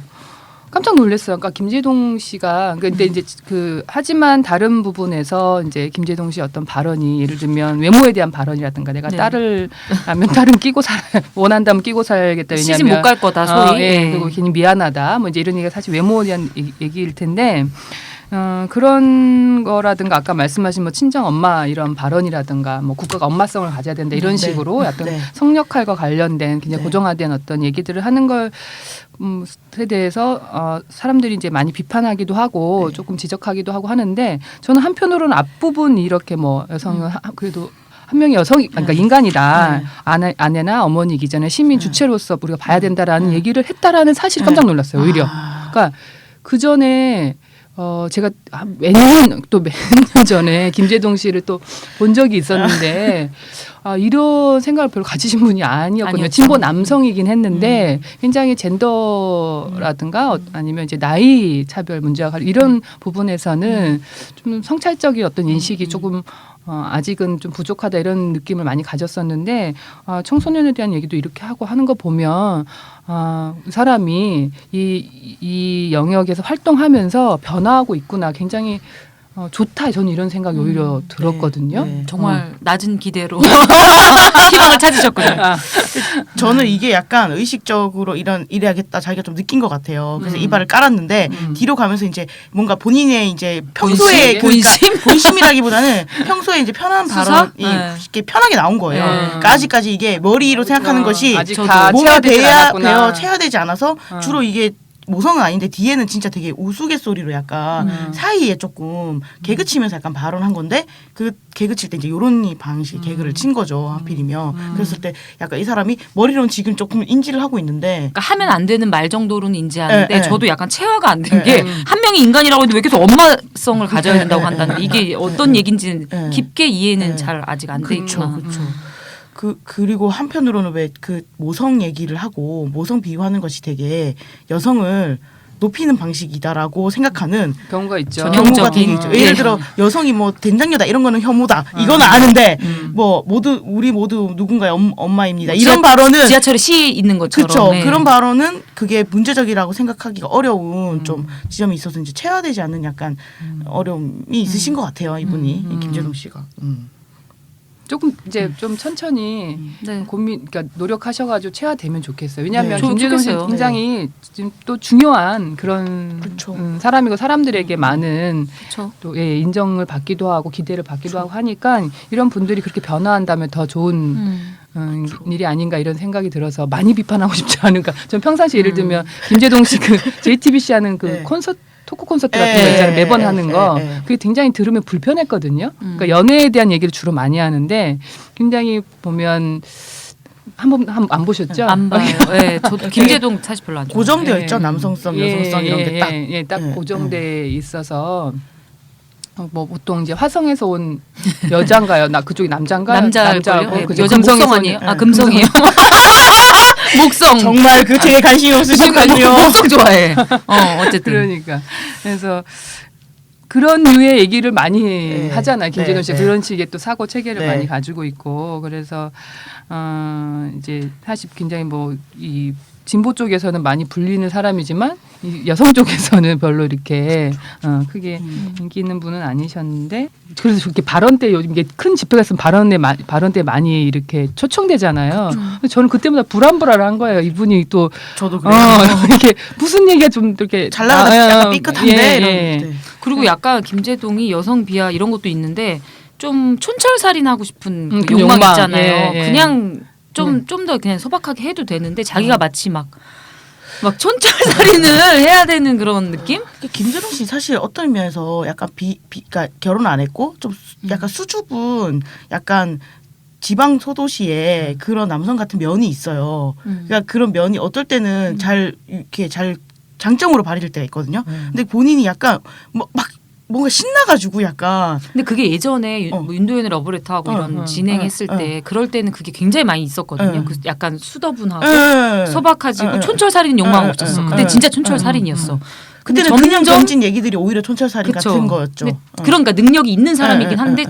깜짝 놀랐어요. 그러니까 김재동 씨가 근데 이제 그 하지만 다른 부분에서 이제 김재동 씨 어떤 발언이 예를 들면 외모에 대한 발언이라든가 내가 네. 딸을 하면 딸은 끼고 살 원한다면 끼고 살겠다. 왜냐하면 시집 못 갈 거다 소위. 예. 예. 그리고 괜히 미안하다. 뭐 이제 이런 얘기가 사실 외모에 대한 얘기일 텐데 그런 거라든가 아까 말씀하신 뭐 친정 엄마 이런 발언이라든가 뭐 국가가 엄마성을 가져야 된다 이런 네. 식으로 어떤 네. 성역할과 관련된 굉장히 네. 고정화된 어떤 얘기들을 하는 것에 대해서 사람들이 이제 많이 비판하기도 하고 네. 조금 지적하기도 하고 하는데 저는 한편으로는 앞부분 이렇게 뭐 여성은 그래도 한 명의 여성이 그러니까 인간이다. 네. 아내나 어머니이기 전에 시민 주체로서 우리가 봐야 된다라는 얘기를 했다라는 사실이 깜짝 놀랐어요. 오히려. 그러니까 그 전에 제가 몇 년 전에 김재동 씨를 또 본 적이 있었는데 이런 생각을 별로 가지신 분이 아니었거든요. 아니었죠. 진보 남성이긴 했는데 굉장히 젠더라든가 아니면 이제 나이 차별 문제가 이런 부분에서는 좀 성찰적인 어떤 인식이 조금 아직은 좀 부족하다 이런 느낌을 많이 가졌었는데 청소년에 대한 얘기도 이렇게 하고 하는 거 보면 사람이 이 영역에서 활동하면서 변화하고 있구나. 굉장히 좋다. 저는 이런 생각이 오히려 들었거든요. 네. 정말 낮은 기대로 희망을 찾으셨군요. 저는 이게 약간 의식적으로 이래야겠다 자기가 좀 느낀 것 같아요. 그래서 이 발을 깔았는데 뒤로 가면서 이제 뭔가 본인의 이제 평소에 본심? 본심이라기보다는 평소에 이제 편한 수사? 발언이 네. 이렇게 편하게 나온 거예요. 그러니까 아직까지 이게 머리로 생각하는 것이 아직 저도 다 몸에 체화되지 않았구나. 배어 체화되지 않아서 주로 이게 모성은 아닌데 뒤에는 진짜 되게 우스갯소리로 약간 사이에 조금 개그 치면서 약간 발언한 건데 그 개그 칠 때 이제 요런 방식 개그를 친 거죠. 하필이면 그랬을 때 약간 이 사람이 머리로는 지금 조금 인지를 하고 있는데 그러니까 하면 안 되는 말 정도로는 인지하는데 네, 네. 저도 약간 체화가 안 된 게 네, 한 명이 인간이라고 했는데 왜 계속 엄마성을 가져야 된다고 한다는 이게 어떤 얘기인지는 네. 깊게 이해는 네. 잘 아직 안 돼 그렇죠, 있구나. 그렇죠. 그리고 한편으로는 왜 그 모성 얘기를 하고 모성 비유하는 것이 되게 여성을 높이는 방식이다라고 생각하는 경우가 있죠. 전형적인. 경우가 되게 있죠. 예. 예를 들어 여성이 뭐 된장녀다 이런 거는 혐오다. 이거는 아는데 뭐 우리 모두 누군가의 엄마입니다. 이런 발언은 지하철에 시 있는 것처럼. 그렇죠. 네. 그런 발언은 그게 문제적이라고 생각하기가 어려운 좀 지점이 있어서 이제 체화되지 않는 약간 어려움이 있으신 것 같아요. 이분이 이 김재동 씨가. 조금 이제 좀 천천히 네. 그러니까 노력하셔가지고 체화되면 좋겠어요. 왜냐하면 네. 김재동 씨 좋겠어요. 굉장히 지금 또 중요한 그런 그렇죠. 사람이고 사람들에게 많은 그렇죠. 또 인정을 받기도 하고 기대를 받기도 하고 하니까 이런 분들이 그렇게 변화한다면 더 좋은 일이 아닌가 이런 생각이 들어서 많이 비판하고 싶지 않은가. 전 평상시 예를 들면 김재동 씨 그 JTBC 하는 그 네. 콘서트 토크 콘서트 같은 거 있잖아요. 매번 하는 거. 그게 굉장히 들으면 불편했거든요. 그러니까 연애에 대한 얘기를 주로 많이 하는데 굉장히 보면 한번 안 보셨죠? 안 봐요. 네, 저도 김재동 사실 별로 안 좋아해요. 고정되어 예. 있죠. 남성성, 여성성 이런 게 딱. 딱 고정돼 있어서 뭐 보통 이제 화성에서 온 여잔가요? 나 그쪽이 남잔가? 남자고 네, 그죠? 여자 금성에서 목성 온- 아니에요? 네, 아 금성이에요. 목성. 정말 그 되게 관심이 없으시군요. 목성 좋아해. 어쨌든. 그러니까 그래서 그런 류의 얘기를 많이 네. 하잖아요. 김재동 씨 네. 그런 식의 또 사고 체계를 네. 많이 가지고 있고 그래서 이제 사실 굉장히 뭐 이 진보 쪽에서는 많이 불리는 사람이지만 이 여성 쪽에서는 별로 이렇게 크게 인기 있는 분은 아니셨는데 그래서 그렇게 발언 때 요즘 이게 큰 집회가 있으면 발언 때 많이 이렇게 초청되잖아요. 그래서 저는 그때마다 불안불안한 거예요. 이분이 또 저도 그래요. 이렇게 무슨 얘기가 좀 이렇게 잘 나가다 약간 삐끗한데 이런. 네. 그리고 약간 김재동이 여성 비하 이런 것도 있는데 좀 촌철살인하고 싶은 그 그 욕망 욕망. 있잖아요. 예, 예. 그냥 좀 더 그냥 소박하게 해도 되는데 자기가 마치 막 촌철살인을 해야 되는 그런 느낌? 김재동 씨 사실 어떤 면에서 약간 그러니까 결혼 안 했고 좀 약간 수줍은 약간 지방 소도시에 그런 남성 같은 면이 있어요. 그러니까 그런 면이 어떨 때는 잘 이렇게 잘 장점으로 발휘될 때가 있거든요. 근데 본인이 약간 막 뭔가 신나가지고 약간 근데 그게 예전에 뭐 윤도현의 러브레터하고 이런 진행했을 때 그럴 때는 그게 굉장히 많이 있었거든요. 그 약간 수더분하고 소박해지고 촌철살인 욕망 없었어. 근데 진짜 촌철살인이었어. 그때는 점점- 그냥 던진 얘기들이 오히려 촌철살인 그쵸. 같은 거였죠. 근데 그러니까 능력이 있는 사람이긴 한데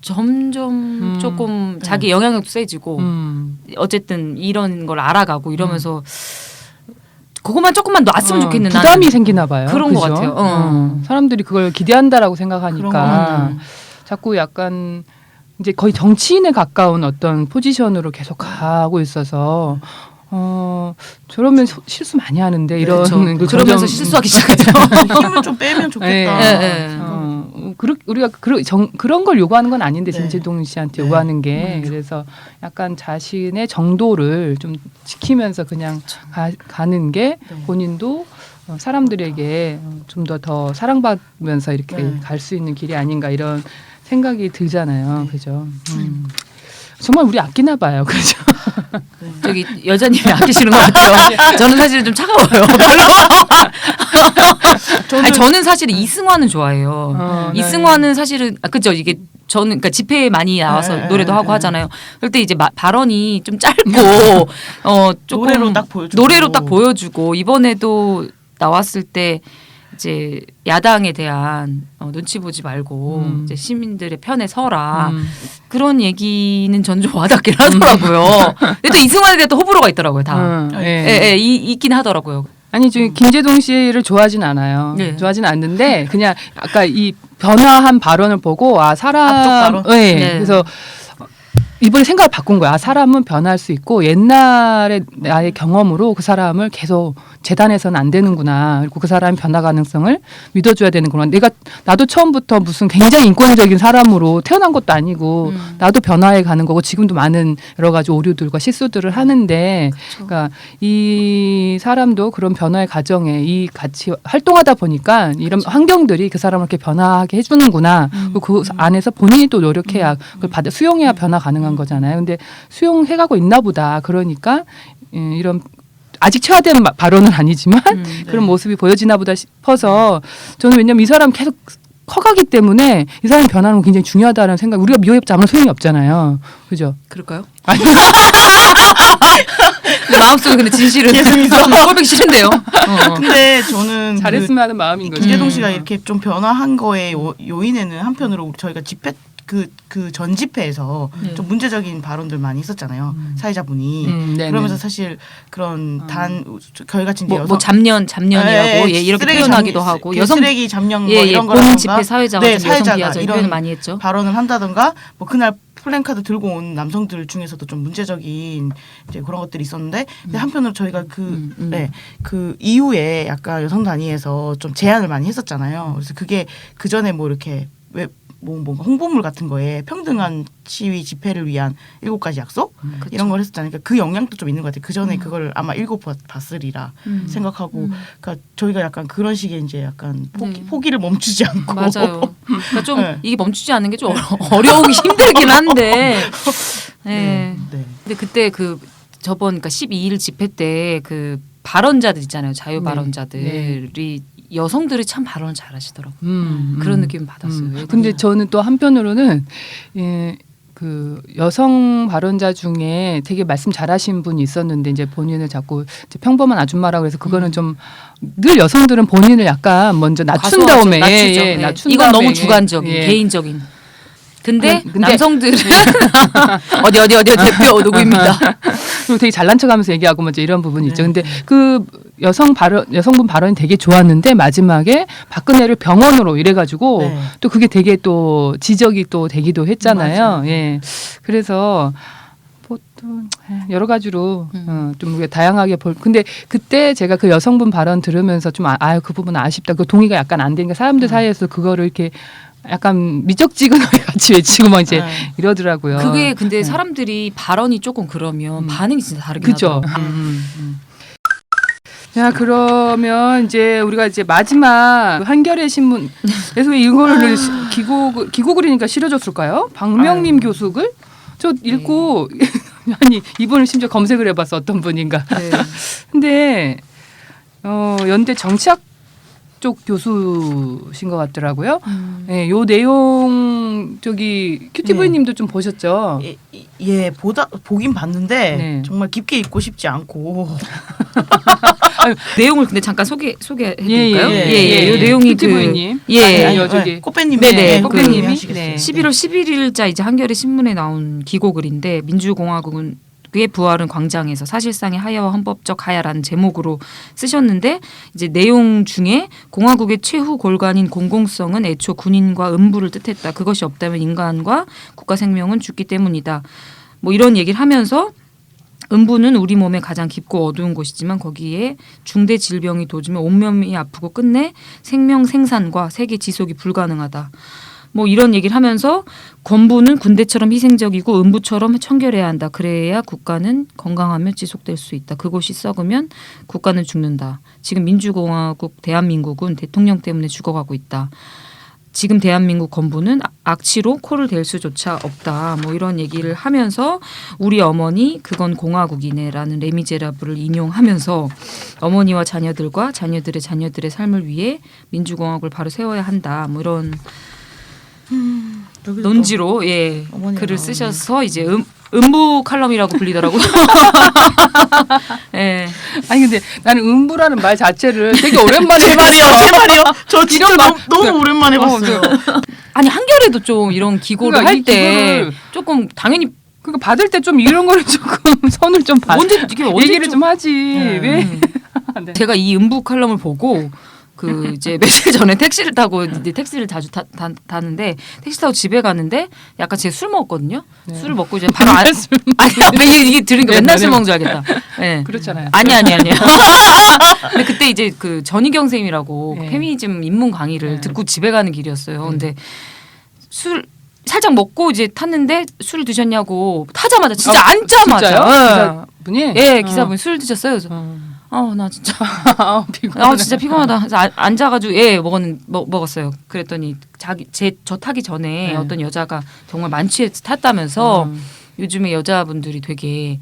점점 조금 자기 영향력도 세지고 어쨌든 이런 걸 알아가고 이러면서 그것만 조금만 놨으면 좋겠는 부담이 나는. 생기나 봐요. 그런 것 그죠? 같아요. 사람들이 그걸 기대한다라고 그런 것 생각하니까 같아요. 자꾸 약간 이제 거의 정치인에 가까운 어떤 포지션으로 계속 가고 있어서 저러면 실수 많이 하는데 이런 그렇죠. 그 그러면서 점점- 실수하기 시작했죠. 힘을 좀 빼면 좋겠다. 예, 예. 우리가 그런 걸 요구하는 건 아닌데 네. 김재동 씨한테 네. 요구하는 게 그래서 약간 자신의 정도를 좀 지키면서 그냥 가는 게 본인도 사람들에게 좀 더 사랑받으면서 이렇게 네. 갈 수 있는 길이 아닌가 이런 생각이 들잖아요. 그죠? 정말 우리 아끼나 봐요. 그죠? 저기 여자님이 아끼시는 것 같아요. 저는 사실은 좀 차가워요. 저는 사실 이승환은 좋아해요. 이승환은 사실은 그죠 이게 저는 그러니까 집회에 많이 나와서 네, 노래도 네, 하고 네. 하잖아요. 그럴 때 이제 발언이 좀 짧고 조금 노래로 딱 보여주고 이번에도 나왔을 때 이제 야당에 대한 눈치 보지 말고 이제 시민들의 편에 서라 그런 얘기는 전 좀 와닿긴 하더라고요. 근데 또 이승환에 대한 또 호불호가 있더라고요. 다. 있긴 하더라고요. 아니 지금 김재동 씨를 좋아하진 않아요. 네. 좋아하진 않는데 그냥 아까 이 변화한 발언을 보고 앞쪽 발언? 네. 네. 그래서 이번에 생각을 바꾼 거야. 사람은 변할 수 있고 옛날에 나의 경험으로 그 사람을 계속 재단해서는 안 되는구나. 그리고 그 사람의 변화 가능성을 믿어줘야 되는구나. 나도 처음부터 무슨 굉장히 인권적인 사람으로 태어난 것도 아니고 나도 변화해 가는 거고 지금도 많은 여러 가지 오류들과 실수들을 하는데 그러니까 이 사람도 그런 변화의 과정에 이 같이 활동하다 보니까 이런 환경들이 그 사람을 이렇게 변화하게 해주는구나. 그리고 그 안에서 본인이 또 노력해야 그걸 수용해야 변화 가능한 거잖아요. 근데 수용해가고 있나 보다. 그러니까 이런 아직 체화된 발언은 아니지만 그런 모습이 보여지나 보다 싶어서 저는 왜냐면 이 사람 계속 커가기 때문에 이 사람이 변하는 건 굉장히 중요하다는 생각. 우리가 미워잡으면 소용이 없잖아요. 그죠? 그럴까요? 내 마음속에 근데 진실은 꼴보기 싫은데요. 근데 저는 잘했으면 하는 마음인 거죠. 김재동 씨가 이렇게 좀 변화한 거에 요인에는 한편으로 저희가 집회 그 전 집회에서 좀 문제적인 발언들 많이 있었잖아요. 사회자분이 그러면서 사실 그런 결같이 이제 뭐 잡년이라고 이렇게 표현하기도 하고 여성 쓰레기 잡년 뭐 이런 본 거라던가 집회 사회자가 여성 비하자 이런 표현을 많이 했죠. 발언을 한다던가 뭐 그날 플랜카드 들고 온 남성들 중에서도 좀 문제적인 이제 그런 것들이 있었는데 근데 한편으로 저희가 그 이후에 약간 여성 단위에서 좀 제안을 많이 했었잖아요. 그래서 그게 그 전에 뭐 이렇게 뭔가 홍보물 같은 거에 평등한 시위 집회를 위한 7가지 약속 이런 걸 했었잖아요. 그러니까 그 영향도 좀 있는 것 같아요. 그 전에 그걸 아마 읽어봤으리라 생각하고, 그러니까 저희가 약간 그런 식의 이제 약간 포기를 멈추지 않고 맞아요. 그러니까 좀 이게 멈추지 않는 게 좀 어려우기 힘들긴 한데. 근데 그때 그 저번 그러니까 12일 집회 때 그 발언자들 있잖아요. 자유 발언자들이 여성들이 참 발언을 잘하시더라고요. 그런 느낌 받았어요. 근데 저는 또 한편으로는 그 여성 발언자 중에 되게 말씀 잘하신 분이 있었는데 이제 본인을 자꾸 이제 평범한 아줌마라고 해서 그거는 좀 늘 여성들은 본인을 약간 먼저 낮춘 다음에 낮춘 이건 다음에, 너무 주관적인 개인적인. 근데 남성들은 어디 대표 누구입니다. 그리고 되게 잘난 척하면서 얘기하고 먼저 이런 부분이 있죠. 근데 그 여성분 발언이 되게 좋았는데 마지막에 박근혜를 병원으로 이래가지고 또 그게 되게 또 지적이 또 되기도 했잖아요. 예. 그래서 보통 여러 가지로 좀 우리가 다양하게 근데 그때 제가 그 여성분 발언 들으면서 좀 그 부분 아쉽다. 그 동의가 약간 안 되니까 사람들 사이에서 그거를 이렇게 약간 미적지근하게 같이 외치고 막 이제 이러더라고요. 그게 근데 사람들이 발언이 조금 그러면 반응이 진짜 다르긴 그죠. 하더라고요. 자, 그러면 이제 우리가 이제 마지막 한겨레 신문 그래서 이거를 기고글이니까 실어줬을까요? 박명림 교수글? 저 읽고 아니 이분을 심지어 검색을 해봤어 어떤 분인가. 근데 연대 정치학 쪽 교수신 것 같더라고요. 네, 요 내용 큐티브이님도 좀 보셨죠? 보긴 봤는데 정말 깊게 읽고 싶지 않고 내용을 근데 잠깐 소개해드릴까요? 요 내용이 큐티브이님, 저기 꽃배님, 꽃배님이 11월 11일자 이제 한겨레 신문에 나온 기고글인데 민주공화국은 그의 부활은 광장에서 사실상의 하야와 헌법적 하야라는 제목으로 쓰셨는데 이제 내용 중에 공화국의 최후 골간인 공공성은 애초 군인과 음부를 뜻했다. 그것이 없다면 인간과 국가 생명은 죽기 때문이다. 뭐 이런 얘기를 하면서 음부는 우리 몸의 가장 깊고 어두운 곳이지만 거기에 중대 질병이 도지면 온몸이 아프고 끝내 생명 생산과 세계 지속이 불가능하다. 뭐 이런 얘기를 하면서 권부는 군대처럼 희생적이고 음부처럼 청결해야 한다. 그래야 국가는 건강하며 지속될 수 있다. 그곳이 썩으면 국가는 죽는다. 지금 민주공화국 대한민국은 대통령 때문에 죽어가고 있다. 지금 대한민국 건부는 악취로 코를 댈 수조차 없다. 뭐 이런 얘기를 하면서 우리 어머니 그건 공화국이네라는 레미제라블을 인용하면서 어머니와 자녀들과 자녀들의 삶을 위해 민주공화국을 바로 세워야 한다. 뭐 이런 논지로 글을 쓰셔서 이제 음부 칼럼이라고 불리더라고요. 아니 근데 나는 음부라는 말 자체를 되게 오랜만에 제 말이요. 저 진짜 너무 오랜만에 봤어요. 아니 한겨레도 좀 이런 기고를 할 때 조금 당연히 그러니까 받을 때 좀 이런 거를 조금 선을 좀 얘기를 좀 하지. 왜? 제가 이 음부 칼럼을 보고 그 이제 며칠 전에 택시를 타고 이제 택시를 자주 타는데 택시 타고 집에 가는데 약간 제가 술 먹었거든요. 네. 술을 먹고 이제 바로 아니 이게 들으니까 맨날 술 먹는 줄 알겠다. 네. 그렇잖아요. 아니야. 근데 그때 이제 그 전희경 선생님이라고 네. 페미니즘 입문 강의를 네. 듣고 집에 가는 길이었어요. 근데 술 살짝 먹고 이제 탔는데 술을 드셨냐고 타자마자 진짜 앉자마자 진짜요? 기사분이? 예 기사분 술 드셨어요. 그래서 나 진짜 진짜 피곤하다. 그래서 앉아가지고 먹었어요. 그랬더니 저 타기 전에 네. 어떤 여자가 정말 만취해서 탔다면서 요즘에 여자분들이 되게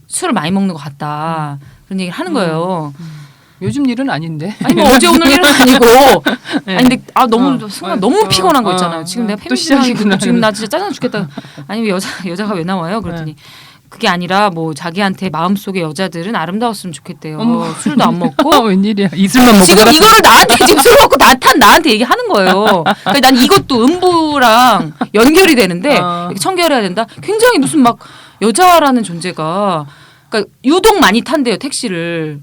술을 많이 먹는 것 같다 그런 얘기를 하는 거예요. 요즘 일은 아닌데. 아니 뭐 어제 오늘 일은 아니고. 네. 아니 근데 너무 순간 너무 피곤한 거 있잖아요. 지금 내가 또 페미니즘 하기 시작이구나. 지금 나 진짜 짜증나 죽겠다. 아니 왜 여자가 왜 나와요? 그랬더니 그게 아니라 뭐 자기한테 마음속에 여자들은 아름다웠으면 좋겠대요. 어머. 술도 안 먹고 웬일이야. 이술만 먹고 지금 살았어. 이거를 나한테 지금 술 먹고 나한테 얘기하는 거예요. 그러니까 난 이것도 음부랑 연결이 되는데 이렇게 청결해야 된다. 굉장히 무슨 막 여자라는 존재가 그러니까 유독 많이 탄대요 택시를.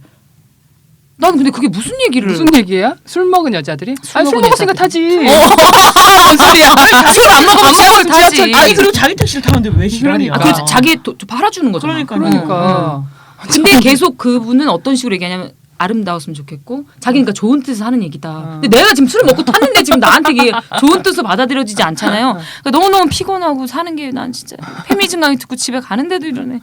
난 근데 그게 무슨 얘기를 무슨 얘기야? 술 먹은 여자들이? 술 먹은 먹었으니까 여자들이. 타지. 뭔 소리야? 술 안 먹으면 지하철 타지. 아니 그리고 자기 택시를 타는데 왜 지랄이야? 그래서 자기 팔아주는 거잖아. 그러니까. 근데 계속 그분은 어떤 식으로 얘기하냐면 아름다웠으면 좋겠고 자기는 그러니까 좋은 뜻을 하는 얘기다. 근데 내가 지금 술을 먹고 탔는데 지금 나한테 이게 좋은 뜻으로 받아들여지지 않잖아요. 그러니까 너무너무 피곤하고 사는 게 난 진짜 페미니즘 강의 듣고 집에 가는데도 이러네.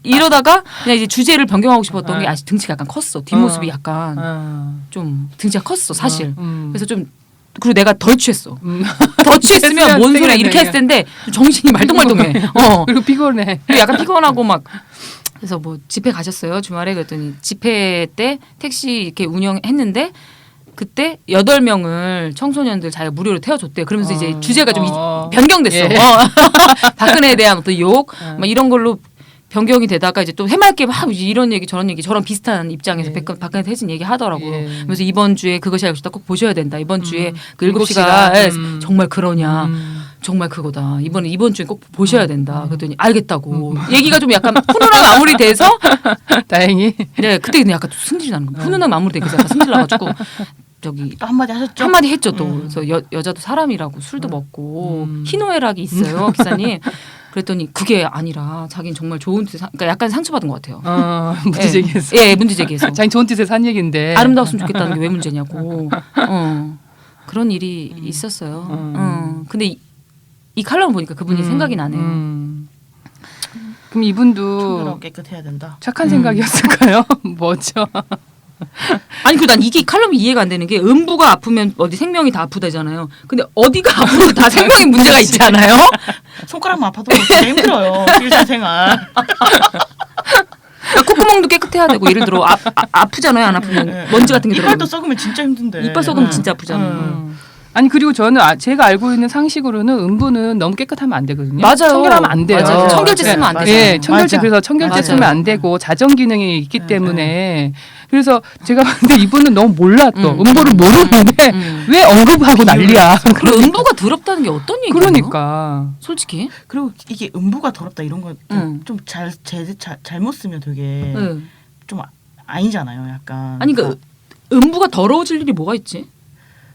이러다가 그냥 이제 주제를 변경하고 싶었던 게 아직 등치가 약간 컸어. 뒷모습이 약간 좀 등치가 컸어 사실. 그래서 좀 그리고 내가 덜 취했어. 더 취했으면 뭔 소리야 이렇게 했을 텐데 정신이 말똥말똥해. 그리고 피곤해. 그리고 약간 피곤하고 막 그래서 뭐 집회 가셨어요 주말에 그랬더니 집회 때 택시 이렇게 운영했는데 그때 8명을 청소년들 자기가 무료로 태워줬대요. 그러면서 이제 주제가 좀 변경됐어. 예. 박근혜에 대한 어떤 욕 막 이런 걸로 변경이 되다가 이제 또 해맑게 막 이런 얘기 저런 얘기 저랑 비슷한 입장에서 박근혜 퇴진 얘기 하더라고요. 그래서 이번 주에 그것이 알고 싶다 꼭 보셔야 된다. 이번 주에 그 7시가 정말 그러냐. 정말 그거다. 이번 주에 꼭 보셔야 된다. 그랬더니 알겠다고. 얘기가 좀 약간 훈훈하게 마무리돼서 다행히. 네, 그때 근데 약간 승질이 나는 거예요. 훈훈하게 마무리되니까 약간 승질 나가지고 저기 또 한마디 하셨죠? 한마디 했죠 또. 그래서 여자도 사람이라고 술도 먹고 희노애락이 있어요 기사님. 그랬더니 그게 아니라 자기는 정말 좋은 뜻, 그러니까 약간 상처받은 것 같아요. 문제 제기해서. 예, 문제 제기해서. 자기 좋은 뜻에서 한 얘기인데. 아름다웠으면 좋겠다는 게 왜 문제냐고. 그런 일이 있었어요. 근데 이 칼럼 보니까 그분이 생각이 나네요. 그럼 이분도 청결하고 깨끗해야 된다. 착한 생각이었을까요? 뭐죠? 아니 그리고 난 이게 칼럼이 이해가 안 되는 게 음부가 아프면 어디 생명이 다 아프다잖아요. 근데 어디가 아프면 다 생명에 문제가 있잖아요. 손가락만 아파도 진짜 힘들어요. 일상생활. 콧구멍도 깨끗해야 되고 예를 들어 아프잖아요. 안 아프면 먼지 같은 게 이빨도 들어가면 썩으면 진짜 힘든데. 이빨 썩으면 진짜 아프잖아요. 아니 그리고 저는 제가 알고 있는 상식으로는 음부는 너무 깨끗하면 안 되거든요. 맞아요. 청결하면 안 돼요. 맞아요. 청결제 쓰면 안 되죠. 네, 청결제 맞아. 그래서 청결제 맞아요. 쓰면 안 되고 자정 기능이 있기 때문에 그래서 제가 근데 이분은 너무 몰랐어. 음부를 모르는데 왜 언급하고 난리야. 그리고 음부가 더럽다는 게 어떤 얘기예요? 그러니까 솔직히. 그리고 이게 음부가 더럽다 이런 거 좀 잘못 쓰면 되게 좀 아니잖아요. 약간. 아니 그 음부가 더러워질 일이 뭐가 있지?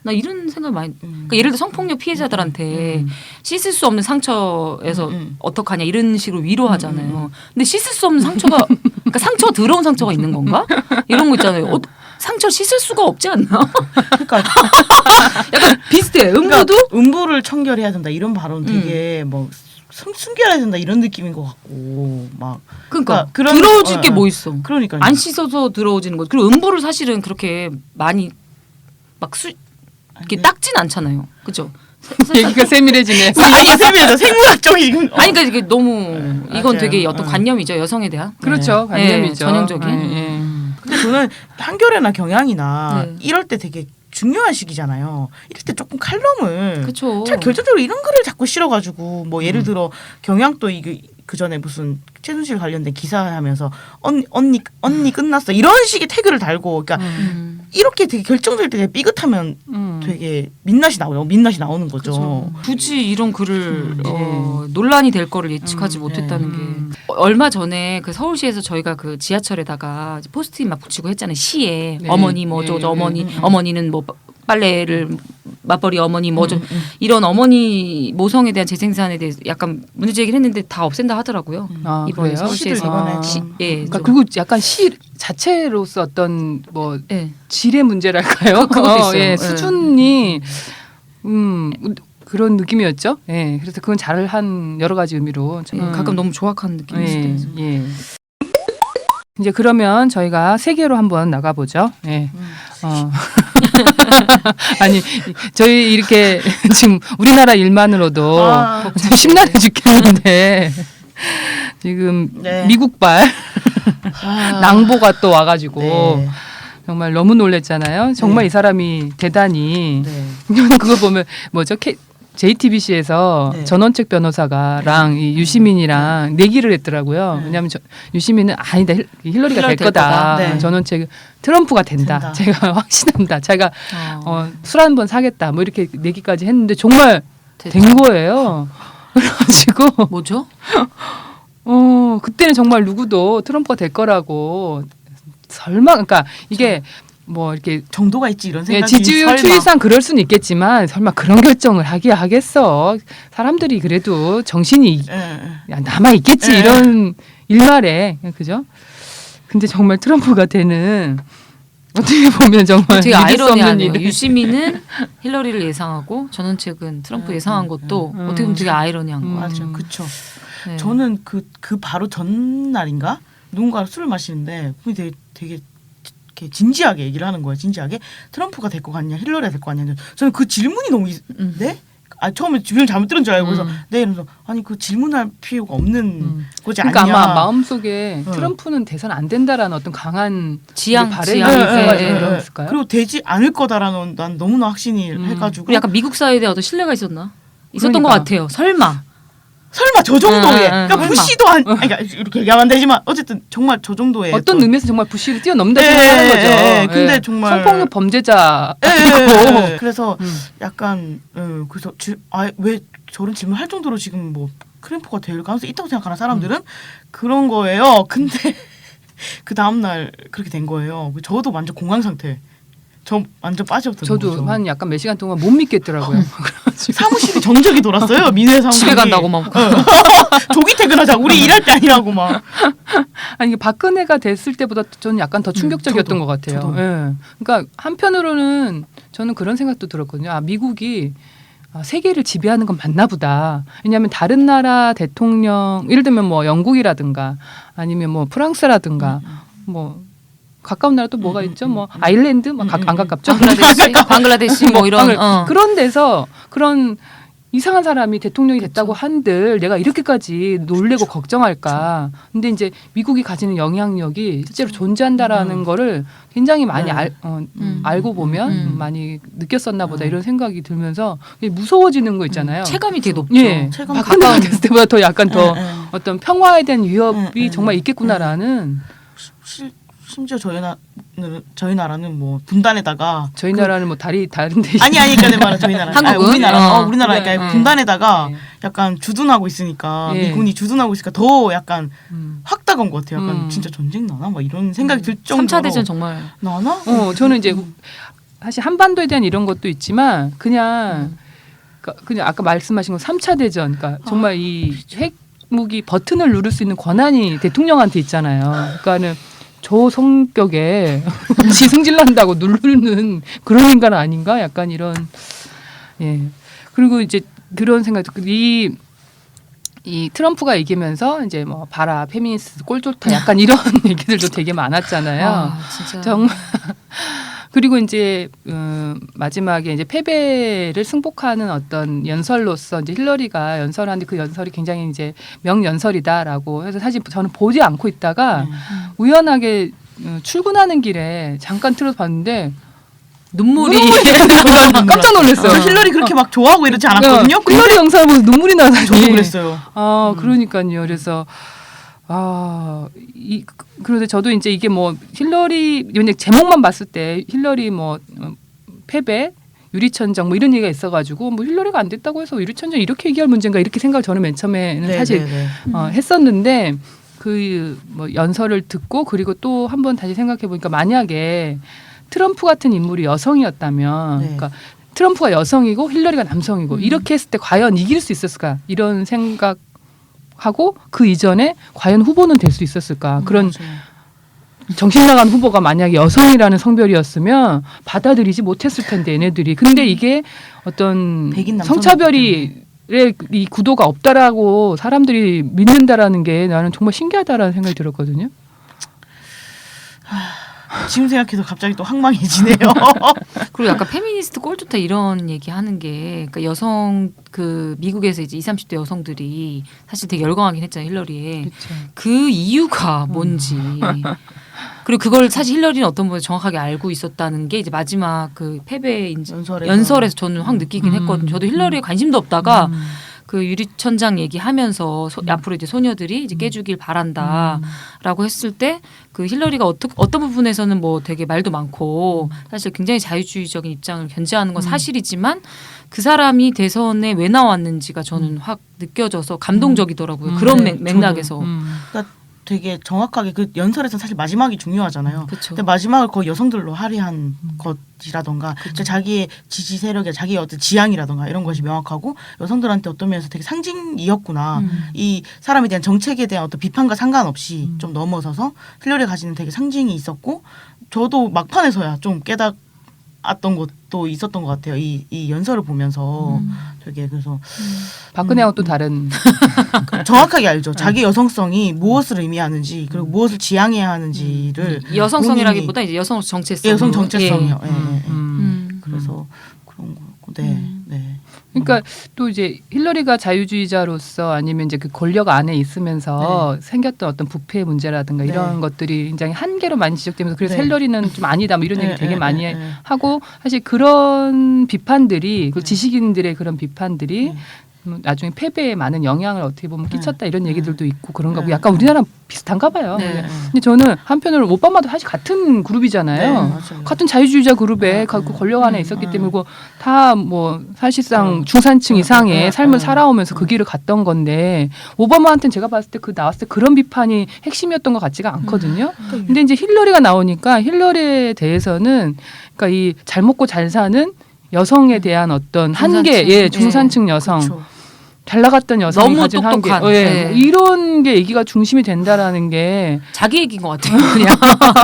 나 이런 생각 많이. 그러니까 예를 들어 성폭력 피해자들한테 씻을 수 없는 상처에서 어떡하냐 이런 식으로 위로하잖아요. 근데 씻을 수 없는 상처가 그러니까 상처가 더러운 상처가 있는 건가? 이런 거 있잖아요. 상처 씻을 수가 없지 않나? 그러니까 약간 비슷해. 음부도 그러니까 음부를 청결해야 된다 이런 발언 되게 뭐 숨겨야 된다 이런 느낌인 것 같고 막 그러니까 그런 더러워질 게 뭐 있어? 그러니까 안 씻어서 더러워지는 거. 그리고 음부를 사실은 그렇게 많이 막 이렇게 닦진 않잖아요. 그죠? 얘기가 세밀해지네. 아니 쌤이죠 생물학적인 아니 그러니까 이게 너무 이건 맞아요. 되게 어떤 관념이죠 여성에 대한. 그렇죠. 네, 관념이죠. 전형적인. 근데 저는 한겨레나 경향이나 네. 이럴 때 되게 중요한 시기잖아요. 이럴 때 조금 칼럼을 그렇죠. 참 결정적으로 이런 글을 자꾸 실어가지고 뭐 예를 들어 경향도 이게 그 전에 무슨 최순실 관련된 기사하면서 언니 끝났어 이런 식의 태그를 달고 그러니까 이렇게 되게 결정적일 때 삐끗하면 되게 민낯이 나오는 거죠. 그렇죠. 굳이 이런 글을 논란이 될 거를 예측하지 못했다는 게 얼마 전에 그 서울시에서 저희가 그 지하철에다가 포스트잇 막 붙이고 했잖아요. 시에 네. 어머니 뭐 어쩌고 어머니 어머니는 뭐 빨래를 맞벌이 어머니 뭐죠 이런 어머니 모성에 대한 재생산에 대해서 약간 문제 제기를 했는데 다 없앤다 하더라고요. 아, 이번에 그래요? 서울시에서 이번에 예, 그러니까 좀. 그리고 약간 시 자체로서 어떤 뭐 예. 질의 문제랄까요? 그것도 있어요. 예, 예. 수준이 그런 느낌이었죠. 예, 그래서 그건 잘한 여러 가지 의미로 예, 가끔 너무 조악한 느낌이 예, 있어요. 예. 이제 그러면 저희가 세계로 한번 나가보죠. 예. 아니 저희 이렇게 지금 우리나라 일만으로도 아, 심란해 죽겠는데 지금 네. 미국발 아. 낭보가 또 와가지고 네. 정말 너무 놀랬잖아요. 정말 네. 이 사람이 대단히 네. 그거 보면 뭐죠? JTBC에서 네. 전원책 변호사가랑 이 유시민이랑 내기를 했더라고요. 네. 왜냐하면 유시민은 아니다 힐러리가 될 힐러리 될 거다. 거다. 네. 전원책 트럼프가 된다. 된다. 제가 확신합니다. 제가 술 한 번 사겠다. 뭐 이렇게 내기까지 했는데 정말 된 거예요. 그래가지고 뭐죠? 그때는 정말 누구도 트럼프가 될 거라고 설마 그러니까 이게 뭐 이렇게 정도가 있지 이런 예, 생각이 지지율 설마. 추이상 그럴 수는 있겠지만 설마 그런 결정을 하겠어. 사람들이 그래도 정신이 예. 남아 있겠지 예. 이런 일말에 그죠? 근데 정말 트럼프가 되는 어떻게 보면 정말 되게 믿을 수 없는 아이러니하네요. 일. 유시민은 힐러리를 예상하고 전원책은 트럼프 예상한 것도 어떻게 보면 되게 아이러니한 거 같아요. 맞아, 그쵸. 네. 저는 그 바로 전날인가 누군가 술을 마시는데 그게 되게 이렇게 진지하게 얘기를 하는 거예요. 진지하게 트럼프가 될 것 같냐, 힐러리가 될 것 같냐. 저는 그 질문이 너무 네? 처음에 주변 잘못 들은 줄 알고 그래서 네 이러면서 아니 그 질문할 필요가 없는 거지 그러니까 않냐. 아마 마음속에 트럼프는 대선 안 된다라는 어떤 강한 지향, 바램이 지향. 있어가지고 예, 예, 그랬을까요? 그리고 되지 않을 거다라는 난 너무나 확신이 해가지고 그리고 약간 미국 사회에 대한 어떤 신뢰가 있었나? 있었던 그러니까. 것 같아요. 설마. 설마 저 정도의 그러니까 설마. 부시도 아니 그러니까 이렇게 얘기하면 안 되지만 어쨌든 정말 저 정도의 어떤 또- 의미에서 정말 부시를 뛰어넘는다 예, 생각하는 거죠. 예, 근데 정말- 성폭력 범죄자. 예. 그래서 약간 그래서 왜 저런 질문 할 정도로 지금 뭐 트럼프가 될 가능성이 있다고 생각하는 사람들은 그런 거예요. 근데 그 다음 날 그렇게 된 거예요. 저도 완전 공황 상태. 저 완전 빠져들은 저도 거죠. 한 약간 몇 시간 동안 못 믿겠더라고요. 사무실이 정적이 돌았어요. 민해 사무실이. 집에 간다고 막. 조기 퇴근하자. 우리 일할 때 아니라고 막. 아니 이게 박근혜가 됐을 때보다 저는 약간 더 충격적이었던 저도, 것 같아요. 저도. 예. 그러니까 한편으로는 저는 그런 생각도 들었거든요. 아, 미국이 세계를 지배하는 건 맞나 보다. 왜냐하면 다른 나라 대통령, 예를 들면 뭐 영국이라든가 아니면 뭐 프랑스라든가 뭐 가까운 나라 또 뭐가 있죠? 뭐 아일랜드, 뭐 안 가깝죠? 방글라데시 뭐 이런 그런 데서 그런 이상한 사람이 대통령이 됐다고 한들 내가 이렇게까지 놀래고 걱정할까. 근데 이제 미국이 가지는 영향력이 실제로 존재한다라는 거를 굉장히 많이 네. 알고 보면 많이 느꼈었나 보다 이런 생각이 들면서 무서워지는 거 있잖아요. 체감이 되게 높죠. 예. 체감 박근혜가 가까운- 됐을 때보다 더 약간 더 어떤 평화에 대한 위협이 음, 정말 있겠구나라는 심지어 저희 나라는 뭐 분단에다가 저희 나라는 뭐 다른데 아니 그러니까 내 말은 저희 나라 한국은? 우리나라 그러니까 네. 분단에다가 네. 약간 주둔하고 있으니까 예. 미군이 주둔하고 있으니까 더 약간 음. 확 다가온 것 같아요. 약간 진짜 전쟁 나나 막 이런 생각이 들 3차 정도로 대전 정말 나나? 저는 이제 사실 한반도에 대한 이런 것도 있지만 그냥 아까 말씀하신 건 3차 대전 그러니까 정말 이 핵무기 버튼을 누를 수 있는 권한이 대통령한테 있잖아요. 그러니까는 저 성격에 지 승질난다고 누르는 그런 인간 아닌가? 약간 이런 예. 그리고 이제 그런 생각도 이 트럼프가 이기면서 이제 뭐 봐라 페미니스트 꼴 좋다 약간 이런 얘기들도 되게 많았잖아요. 진짜 정말 그리고 이제 마지막에 이제 패배를 승복하는 어떤 연설로서 이제 힐러리가 연설하는데 그 연설이 굉장히 이제 명연설이다라고 해서 사실 저는 보지 않고 있다가 우연하게 출근하는 길에 잠깐 틀어서 봤는데 눈물이 깜짝 놀랐어요. 저 힐러리 그렇게 막 좋아하고 이러지 않았거든요. 힐러리 영상을 보면서 눈물이 나다니. 저도 그랬어요. 그러니까요. 그래서 그런데 저도 이제 이게 뭐 힐러리 왜냐 제목만 봤을 때 힐러리 뭐 패배 유리천장 뭐 이런 얘기가 있어가지고 뭐 힐러리가 안 됐다고 해서 유리천장 이렇게 얘기할 문제인가 이렇게 생각을 저는 맨 처음에는 네, 사실 네, 네. 했었는데 그 뭐 연설을 듣고 그리고 또 한번 다시 생각해 보니까 만약에 트럼프 같은 인물이 여성이었다면 네. 그러니까 트럼프가 여성이고 힐러리가 남성이고 이렇게 했을 때 과연 이길 수 있었을까 이런 생각하고 그 이전에 과연 후보는 될 수 있었을까 그런 맞아요. 정신 나간 후보가 만약에 여성이라는 성별이었으면 받아들이지 못했을 텐데 얘네들이 근데 이게 어떤 백인 남성 성차별이 이 구도가 없다라고 사람들이 믿는다라는 게 나는 정말 신기하다라는 생각이 들었거든요. 지금 생각해도 갑자기 또 황망해지네요. 그리고 약간 페미니스트 꼴 좋다 이런 얘기하는 게 그러니까 여성 그 미국에서 이제 20, 30대 여성들이 사실 되게 열광하긴 했잖아요 힐러리에. 그렇죠. 그 이유가 뭔지. 그리고 그걸 사실 힐러리는 어떤 분이 정확하게 알고 있었다는 게 이제 마지막 그 패배 연설에서 저는 확 느끼긴 했거든요. 저도 힐러리에 관심도 없다가 그 유리천장 얘기하면서 앞으로 이제 소녀들이 이제 깨주길 바란다라고 했을 때 그 힐러리가 어떤 부분에서는 뭐 되게 말도 많고 사실 굉장히 자유주의적인 입장을 견지하는 건 사실이지만 그 사람이 대선에 왜 나왔는지가 저는 확 느껴져서 감동적이더라고요. 그런 네, 맥락에서. 그러니까 되게 정확하게 그 연설에서 사실 마지막이 중요하잖아요. 그쵸. 근데 마지막을 거의 여성들로 할애한 것이라던가 자기의 지지 세력의 자기의 어떤 지향이라던가 이런 것이 명확하고 여성들한테 어떤 면에서 되게 상징이었구나. 이 사람에 대한 정책에 대한 어떤 비판과 상관없이 좀 넘어서서 힐러리 가지는 되게 상징이 있었고 저도 막판에서야 좀 깨닫았던 것도 있었던 것 같아요. 이 연설을 보면서 되게 그래서 박근혜하고 또 다른 정확하게 알죠. 자기 여성성이 무엇을 의미하는지 그리고 무엇을 지향해야 하는지를 여성성이라기보다 이제 여성 정체성. 여성 정체성이요. 예. 그래서 그런 거고, 네, 네. 그러니까 또 이제 힐러리가 자유주의자로서 아니면 이제 그 권력 안에 있으면서 생겼던 어떤 부패 문제라든가 이런 것들이 굉장히 한계로 많이 지적되면서 그래서 네. 힐러리는 좀 아니다 뭐 이런 얘기 네, 되게 네, 많이 네, 네. 하고 사실 그런 비판들이 그 지식인들의 그런 비판들이 나중에 패배에 많은 영향을 어떻게 보면 끼쳤다 이런 얘기들도 있고 그런가 보고 약간 우리나라랑 비슷한가 봐요. 네. 근데 저는 한편으로 오바마도 사실 같은 그룹이잖아요. 네, 맞아요. 같은 자유주의자 그룹에 그 권력 안에 있었기 때문에 다 뭐 사실상 중산층 이상의 삶을 살아오면서 그 길을 갔던 건데 오바마한테는 제가 봤을 때 그 나왔을 때 그런 비판이 핵심이었던 것 같지가 않거든요. 근데 이제 힐러리가 나오니까 힐러리에 대해서는 그러니까 이 잘 먹고 잘 사는 여성에 대한 어떤 한계, 예, 중산층 여성. 그렇죠. 잘 나갔던 여성이 너무 가진 한계, 똑똑한. 예, 네. 뭐 이런 게 얘기가 중심이 된다라는 게, 자기 얘기인 것 같아요. 그냥.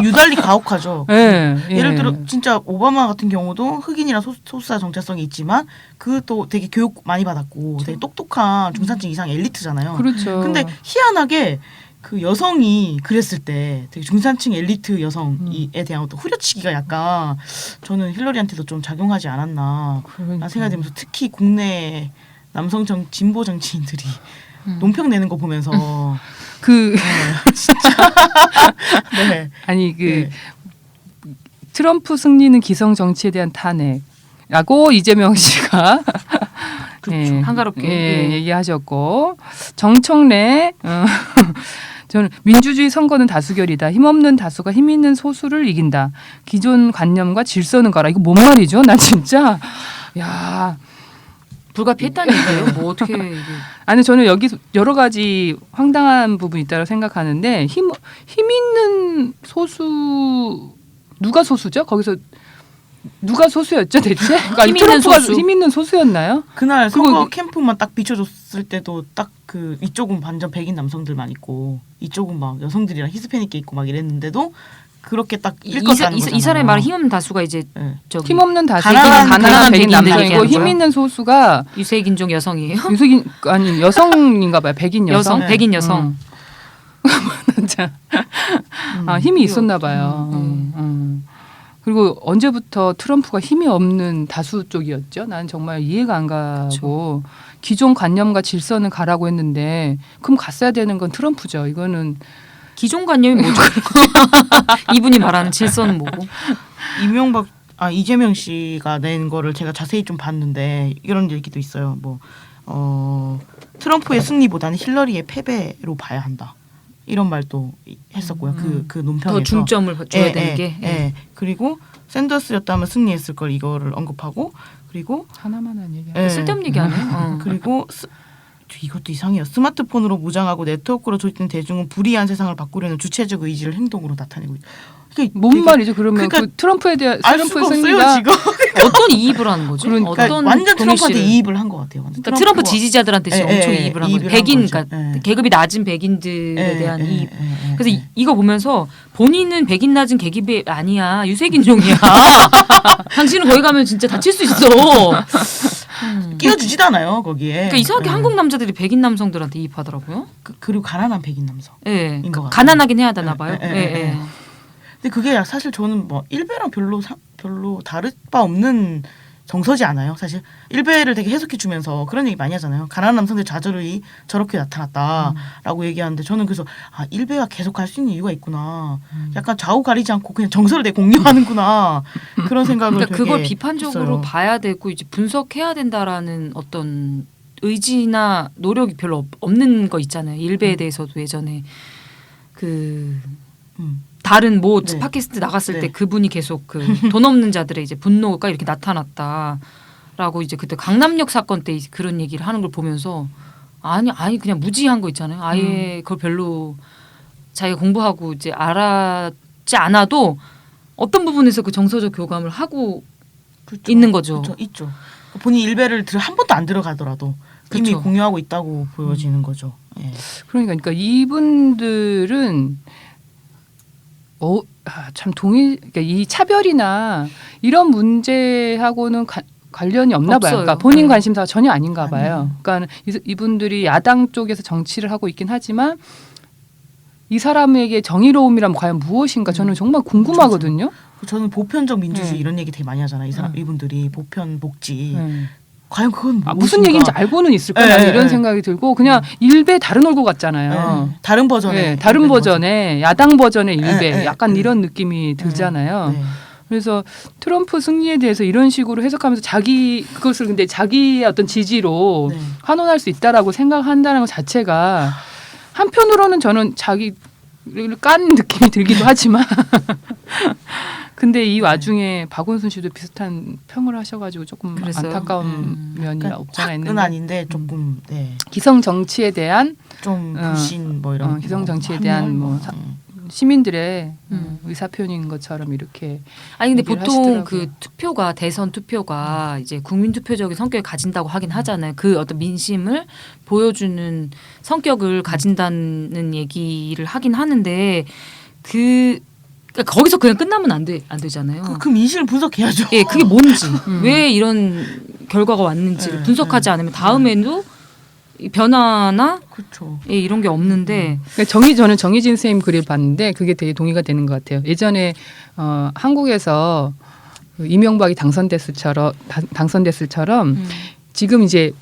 유달리 가혹하죠. 예, 예를 들어 진짜 오바마 같은 경우도 흑인이나 소수자 정체성이 있지만 그것도 되게 교육 많이 받았고 되게 똑똑한 중산층 이상 엘리트잖아요. 그렇죠. 근데 희한하게 그 여성이 그랬을 때 되게 중산층 엘리트 여성에 대한 어떤 후려치기가 약간 저는 힐러리한테도 좀 작용하지 않았나 라는 생각이 들면서 특히 국내 남성 진보 정치인들이 논평 내는 거 보면서 그 네. 아니 그 네. 트럼프 승리는 기성 정치에 대한 탄핵라고 이재명 씨가 그렇죠. 한가롭게. 예, 얘기하셨고 정청래 저는 민주주의 선거는 다수결이다. 힘없는 다수가 힘 있는 소수를 이긴다. 기존 관념과 질서는 가라. 이거 뭔 말이죠? 나 진짜 야. 불가피했다는 얘기예요. 뭐 어떻게 이게. 아니 저는 여기 여러 가지 황당한 부분이 있다고 생각하는데 힘 있는 소수 누가 소수죠? 거기서 누가 소수였죠 대체? 그러니까 힘 있는 트럼프가 소수. 힘 있는 소수였나요? 그날 그리고 선거 캠프만 딱 비춰줬을 때도 딱 그 이쪽은 반전 백인 남성들만 있고 이쪽은 막 여성들이랑 히스패닉계 있고 막 이랬는데도 그렇게 딱 읽었다는 거잖아요. 이 사람의 말은 힘없는 다수가 이제 네. 저기 힘없는 다수가 가난한 가난한 백인 백인들 남성이고 얘기하는 힘 거예요? 있는 소수가 유색인종 여성이에요. 유색인 아니 여성인가 봐요. 백인 여성. 여성, 백인 여성. 진짜 아 힘이 있었나 봐요. 그리고 언제부터 트럼프가 힘이 없는 다수 쪽이었죠? 난 정말 이해가 안 가고 기존 관념과 질서는 가라고 했는데 그럼 갔어야 되는 건 트럼프죠. 이거는 기존 관념이 뭐죠? 이분이 말하는 질서는 뭐고? 이재명 씨가 낸 거를 제가 자세히 좀 봤는데 이런 얘기도 있어요. 트럼프의 승리보다는 힐러리의 패배로 봐야 한다. 이런 말도 했었고요. 그 논평에서 더 중점을 줘야 되는 게. 예. 그리고 샌더스였다면 승리했을 걸 이거를 언급하고 그리고 하나만 한 얘기. 예. 쓸데없는 얘기 안 해. 그리고 이것도 이상해요. 스마트폰으로 무장하고 네트워크로 조직된 대중은 불이한 세상을 바꾸려는 주체적 의지를 행동으로 나타내고 있다. 이게 뭔 되게 말이죠? 그러면 그러니까 그 트럼프에 대한 알 트럼프의 수가 없어요 승리가 지금. 어떤 이입을 하는 거지? 그러니까 어떤 완전 동일 트럼프한테 씨를. 이입을 한 것 같아요. 완전 그러니까 트럼프 지지자들한테 지금 엄청 예, 이입을 한 거죠. 이입을 한 백인, 거죠. 그러니까 예. 계급이 낮은 백인들에 대한 이입. 예. 그래서 이거 보면서 본인은 백인 낮은 계급이 아니야. 유색인종이야. 당신은 거기 가면 진짜 다칠 수 있어. 끼워주지도 않아요 거기에. 그러니까 이상하게 예. 한국 남자들이 백인 남성들한테 이입하더라고요. 그리고 가난한 백인 남성. 예. 것 같아요. 가난하긴 해야 되나 봐요. 예. 근데 그게 사실 저는 뭐 일베랑 별로 다를 바 없는 정서지 않아요. 사실 일베를 되게 해석해 주면서 그런 얘기 많이 하잖아요. 가난한 남성들 좌절이 저렇게 나타났다라고 얘기하는데 저는 그래서 일베가 계속 갈 수 있는 이유가 있구나. 약간 좌우 가리지 않고 그냥 정서를 되게 공유하는구나 그런 생각을 그러니까 되게 그걸 비판적으로 했어요. 봐야 되고 이제 분석해야 된다라는 어떤 의지나 노력이 별로 없는 거 있잖아요. 일베에 대해서도 예전에 그 다른 뭐 네. 팟캐스트 나갔을 네. 때 그분이 계속 그 돈 없는 자들의 이제 분노가 이렇게 나타났다라고 이제 그때 강남역 사건 때 이제 그런 얘기를 하는 걸 보면서 아니 그냥 무지한 거 있잖아요. 아예 그걸 별로 자기가 공부하고 이제 알았지 않아도 어떤 부분에서 그 정서적 교감을 하고 그렇죠. 있는 거죠. 그렇죠. 있죠. 본인 일베를 한 번도 안 들어가더라도 이미 그렇죠. 공유하고 있다고 보여지는 거죠. 예. 그러니까 이분들은 참 그러니까 이 차별이나 이런 문제하고는 관련이 없나 봐요. 없어요. 그러니까 본인 네. 관심사가 전혀 아닌가 봐요. 아니에요. 그러니까 이분들이 야당 쪽에서 정치를 하고 있긴 하지만 이 사람에게 정의로움이란 과연 무엇인가 저는 정말 궁금하거든요. 저는 보편적 민주주의 네. 이런 얘기 되게 많이 하잖아요. 이분들이 보편 복지. 네. 과연 그건 무슨 무엇인가? 얘기인지 알고는 있을 거야 네, 이런 네. 생각이 들고 그냥 일베 다른 얼굴 같잖아요. 네. 다른 버전의 네, 다른 버전의 야당 버전의 일베 네, 약간 네. 이런 느낌이 들잖아요. 네. 그래서 트럼프 승리에 대해서 이런 식으로 해석하면서 그것을 근데 자기의 어떤 지지로 네. 환원할 수 있다라고 생각한다는 것 자체가 한편으로는 저는 자기를 깐 느낌이 들기도 하지만 근데 이 와중에 박원순 씨도 비슷한 평을 하셔가지고 조금 그랬어요? 안타까운 면이 그러니까 없잖아 확은 있는데 아닌데 조금 네. 기성 정치에 대한 좀 불신 뭐 이런 기성 정치에 뭐 대한 합리화 뭐 뭐. 시민들의 의사 표현인 것처럼 이렇게 아니 근데 얘기를 보통 하시더라고요. 그 투표가 대선 투표가 이제 국민 투표적인 성격을 가진다고 하긴 하잖아요. 그 어떤 민심을 보여주는 성격을 가진다는 얘기를 하긴 하는데 그러니까 거기서 그냥 끝나면 안 되잖아요. 그 민심을 분석해야죠. 예, 그게 뭔지 왜 이런 결과가 왔는지를 네, 분석하지 네. 않으면 다음에도 이 변화나 그렇죠. 예, 이런 게 없는데 그러니까 저는 정희진 선생님 글을 봤는데 그게 되게 동의가 되는 것 같아요. 예전에 한국에서 그 이명박이 당선됐을 처럼 지금 이제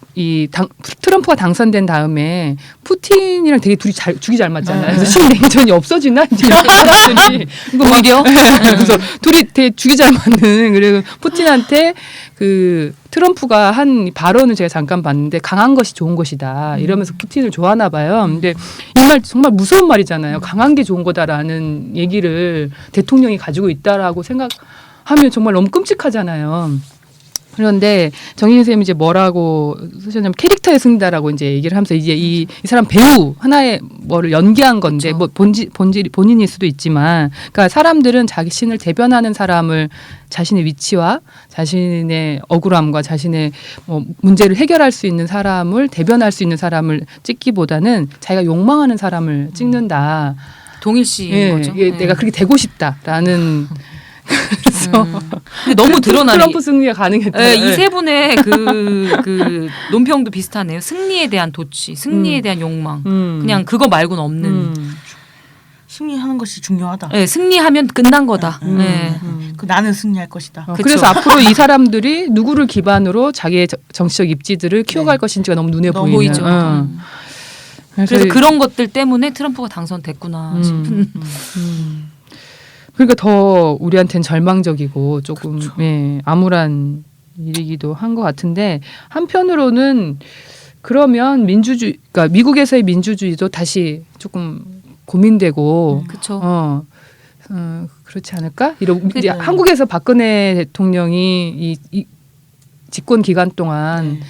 트럼프가 당선된 다음에 푸틴이랑 되게 둘이 죽이 잘 맞잖아요. 그래서 신냉전이 없어지나 이제 이렇게 사람들이 오히려 그래서 둘이 되게 죽이 잘 맞는 그리고 푸틴한테 그 트럼프가 한 발언을 제가 잠깐 봤는데 강한 것이 좋은 것이다 이러면서 푸틴을 좋아하나 봐요. 근데 이 말 정말 무서운 말이잖아요. 강한 게 좋은 거다라는 얘기를 대통령이 가지고 있다라고 생각하면 정말 너무 끔찍하잖아요. 그런데 정희진 선생님이 이제 뭐라고 쓰셨냐면 캐릭터의 승리다라고 이제 얘기를 하면서 이제 이 사람 배우 하나의 뭐를 연기한 건데 그렇죠. 뭐 본질이 본인일 수도 있지만 그러니까 사람들은 자기 신을 대변하는 사람을 자신의 위치와 자신의 억울함과 자신의 뭐 문제를 해결할 수 있는 사람을 대변할 수 있는 사람을 찍기보다는 자기가 욕망하는 사람을 찍는다. 동일시인 예, 거죠. 예, 내가 그렇게 되고 싶다라는 그래서 근데 너무 드러나네. 트럼프 승리가 가능했다. 예, 이 세 분의 그 논평도 비슷하네요. 승리에 대한 도취, 승리에 대한 욕망. 그냥 그거 말고는 없는. 승리하는 것이 중요하다. 예, 승리하면 끝난 거다. 예. 그 나는 승리할 것이다. 그쵸. 그래서 앞으로 이 사람들이 누구를 기반으로 자기의 정치적 입지들을 키워갈 것인지가 너무 눈에 너무 보이는. 보이죠. 그래서 그래서 그런 것들 때문에 트럼프가 당선됐구나 싶은. 그러니까 더 우리한테는 절망적이고 조금 그렇죠. 예, 암울한 일이기도 한 것 같은데 한편으로는 그러면 그러니까 미국에서의 민주주의도 다시 조금 고민되고 그렇죠. 그렇지 않을까? 이런 네. 한국에서 박근혜 대통령이 이 집권 기간 동안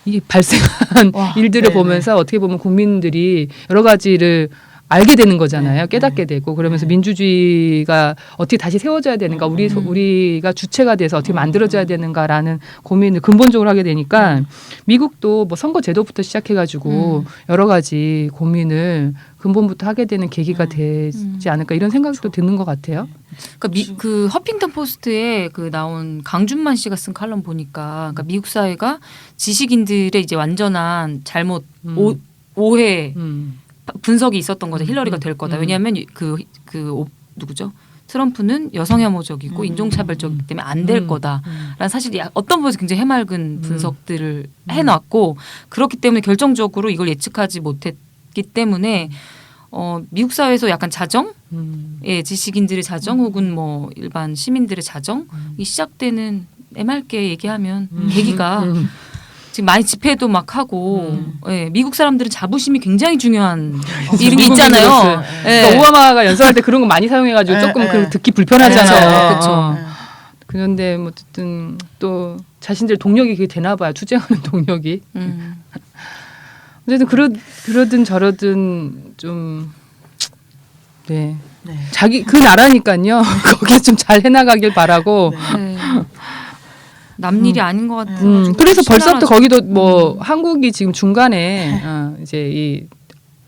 이 발생한 와, 일들을 네네. 보면서 어떻게 보면 국민들이 여러 가지를 알게 되는 거잖아요. 네, 깨닫게 네. 되고 그러면서 네. 민주주의가 어떻게 다시 세워져야 되는가, 우리가 주체가 돼서 어떻게 만들어져야 되는가라는 고민을 근본적으로 하게 되니까 미국도 뭐 선거 제도부터 시작해가지고 여러 가지 고민을 근본부터 하게 되는 계기가 되지 않을까 이런 생각도 드는 것 같아요. 그러니까 그 허핑턴 포스트에 그 나온 강준만 씨가 쓴 칼럼 보니까 그러니까 미국 사회가 지식인들의 이제 완전한 잘못 오해 분석이 있었던 거죠. 힐러리가 될 거다. 왜냐하면 누구죠? 트럼프는 여성 혐오적이고 인종차별적이기 때문에 안 될 거다라는 사실 어떤 부분에서 굉장히 해맑은 분석들을 해놨고 그렇기 때문에 결정적으로 이걸 예측하지 못했기 때문에 미국 사회에서 약간 자정, 예, 지식인들의 자정 혹은 뭐 일반 시민들의 자정이 시작되는 애맑게 얘기하면 계기가 지금 많이 집회도 막 하고 예, 미국 사람들은 자부심이 굉장히 중요한 이름이 있잖아요. 예. 그러니까 오바마가 연설할 때 그런 거 많이 사용해가지고 조금 그 듣기 불편하잖아요. 그렇죠. 그런데 뭐 어쨌든 또 자신들 동력이 그게 되나 봐요. 투쟁하는 동력이. 어쨌든 그러든 저러든 좀 네. 네. 자기 그 나라니까요. 거기에 좀 잘 해나가길 바라고. 네. 남 일이 아닌 것 같아요. 그래서 벌써부터 거기도 뭐 한국이 지금 중간에 이제 이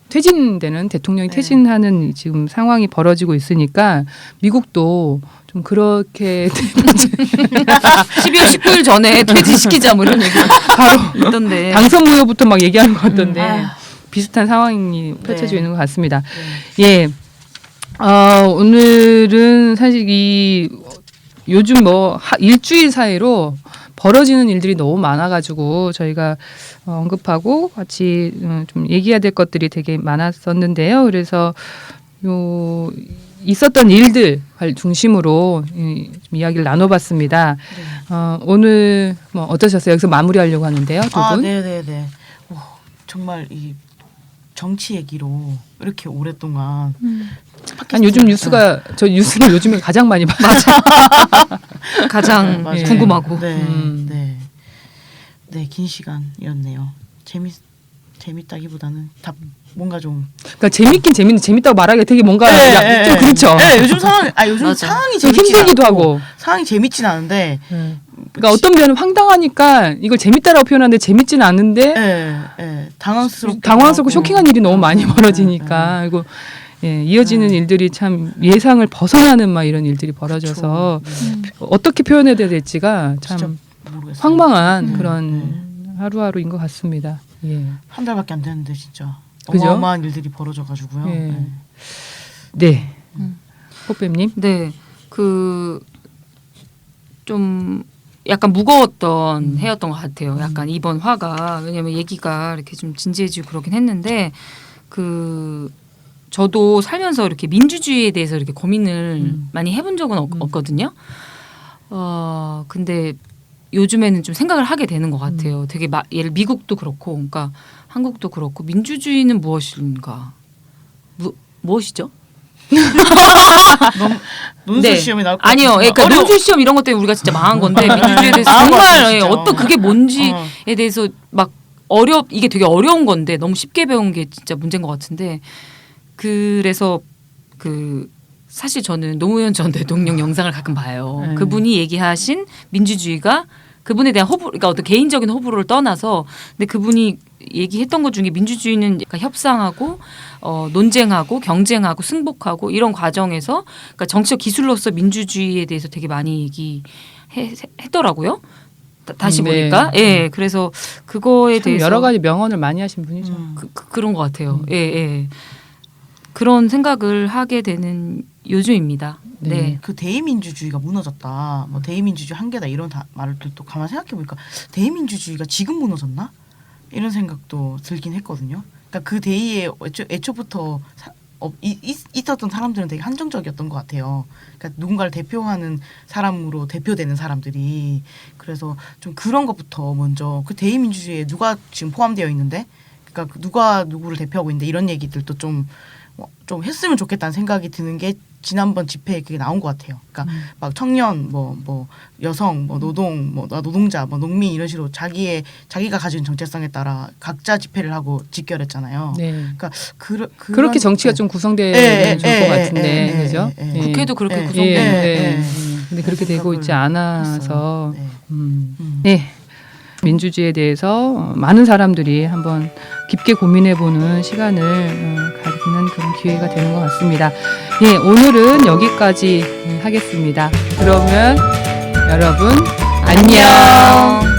퇴진되는 대통령이 퇴진하는 지금 상황이 벌어지고 있으니까 미국도 좀 그렇게 12월 19일 전에 퇴진시키자 뭐 이런 얘기 바로 있던데. 당선 무효부터 막 얘기하는 것 같던데 비슷한 상황이 펼쳐지고 있는 것 같습니다. 예. 오늘은 사실 이 요즘 뭐 일주일 사이로 벌어지는 일들이 너무 많아가지고 저희가 언급하고 같이 좀 얘기해야 될 것들이 되게 많았었는데요. 그래서 있었던 일들 중심으로 좀 이야기를 나눠봤습니다. 오늘 뭐 어떠셨어요? 여기서 마무리하려고 하는데요, 두 분. 네네네. 정말 이 정치 얘기로 이렇게 오랫동안 아니, 요즘 뉴스가 저 뉴스를 요즘에 가장 많이 봐요. 가장 맞아요. 궁금하고. 네, 긴 시간이었네요. 재밌다기보다는 다 뭔가 좀. 그러니까 재밌긴 재밌는데 재밌다고 말하기가 되게 뭔가 좀 그렇죠. 네, 요즘 요즘 맞아. 상황이 좀 재밌진 힘들기도 않고, 하고. 상황이 재밌진 않은데. 그러니까 어떤 면은 황당하니까 이걸 재밌다라고 표현하는데 재밌진 않은데 당황스럽고 쇼킹한 일이 너무 많이 벌어지니까 그리고 이어지는 일들이 참 예상을 벗어나는 막 이런 일들이 벌어져서 어떻게 표현해야 될지가 참 황망한 그런 하루하루인 것 같습니다. 예. 한 달밖에 안 됐는데 진짜 그죠? 어마어마한 일들이 벌어져가지고요. 예. 네. 꽃뱀님. 네, 좀 약간 무거웠던 해였던 것 같아요. 약간 이번 화가 왜냐면 얘기가 이렇게 좀 진지해지고 그러긴 했는데 저도 살면서 이렇게 민주주의에 대해서 이렇게 고민을 많이 해본 적은 없거든요. 근데 요즘에는 좀 생각을 하게 되는 것 같아요. 되게 예를 미국도 그렇고, 그러니까 한국도 그렇고 민주주의는 무엇인가? 무엇이죠? 논술 시험이 나올 것 아니요. 같은데. 그러니까 논술 시험 이런 것 때문에 우리가 진짜 망한 건데 민주주의에 대해서 정말 어떤 그게 뭔지에 대해서 막 이게 되게 어려운 건데 너무 쉽게 배운 게 진짜 문제인 것 같은데 그래서 사실 저는 노무현 전 대통령 영상을 가끔 봐요. 그분이 얘기하신 민주주의가 그분에 대한 그러니까 어떤 개인적인 호불호를 떠나서 근데 그분이 얘기했던 것 중에 민주주의는 약간 협상하고 논쟁하고 경쟁하고 승복하고 이런 과정에서 그러니까 정치적 기술로서 민주주의에 대해서 되게 많이 얘기했더라고요. 다시 보니까 그래서 그거에 대해서 여러 가지 명언을 많이 하신 분이죠. 그런 것 같아요. 그런 생각을 하게 되는 요즘입니다. 네. 그 대의민주주의가 무너졌다. 뭐 대의민주주의 한계다 이런 말들도 가만 생각해 보니까 대의민주주의가 지금 무너졌나? 이런 생각도 들긴 했거든요. 그러니까 그 대의에 애초부터 있었던 사람들은 되게 한정적이었던 것 같아요. 그러니까 누군가를 대표하는 사람으로 대표되는 사람들이 그래서 좀 그런 것부터 먼저 그 대의민주주의에 누가 지금 포함되어 있는데, 그러니까 누가 누구를 대표하고 있는데 이런 얘기들도 좀 좀 했으면 좋겠다는 생각이 드는 게 지난번 집회에 그게 나온 것 같아요. 그러니까 막 청년, 뭐 여성, 뭐 노동, 뭐 노동자, 뭐 농민 이런 식으로 자기가 가진 정체성에 따라 각자 집회를 하고 직결했잖아요. 네. 그러니까 그렇게 정치가 좀 구성되면 좋을 것 같은데, 그죠? 예. 국회도 그렇게 예. 구성되는. 예. 근데 그렇게 되고 있지 않아서, 네. 민주주의에 대해서 많은 사람들이 한번 깊게 고민해보는 시간을 갖는 그런 기회가 되는 것 같습니다. 예, 오늘은 여기까지 하겠습니다. 그러면 여러분 안녕.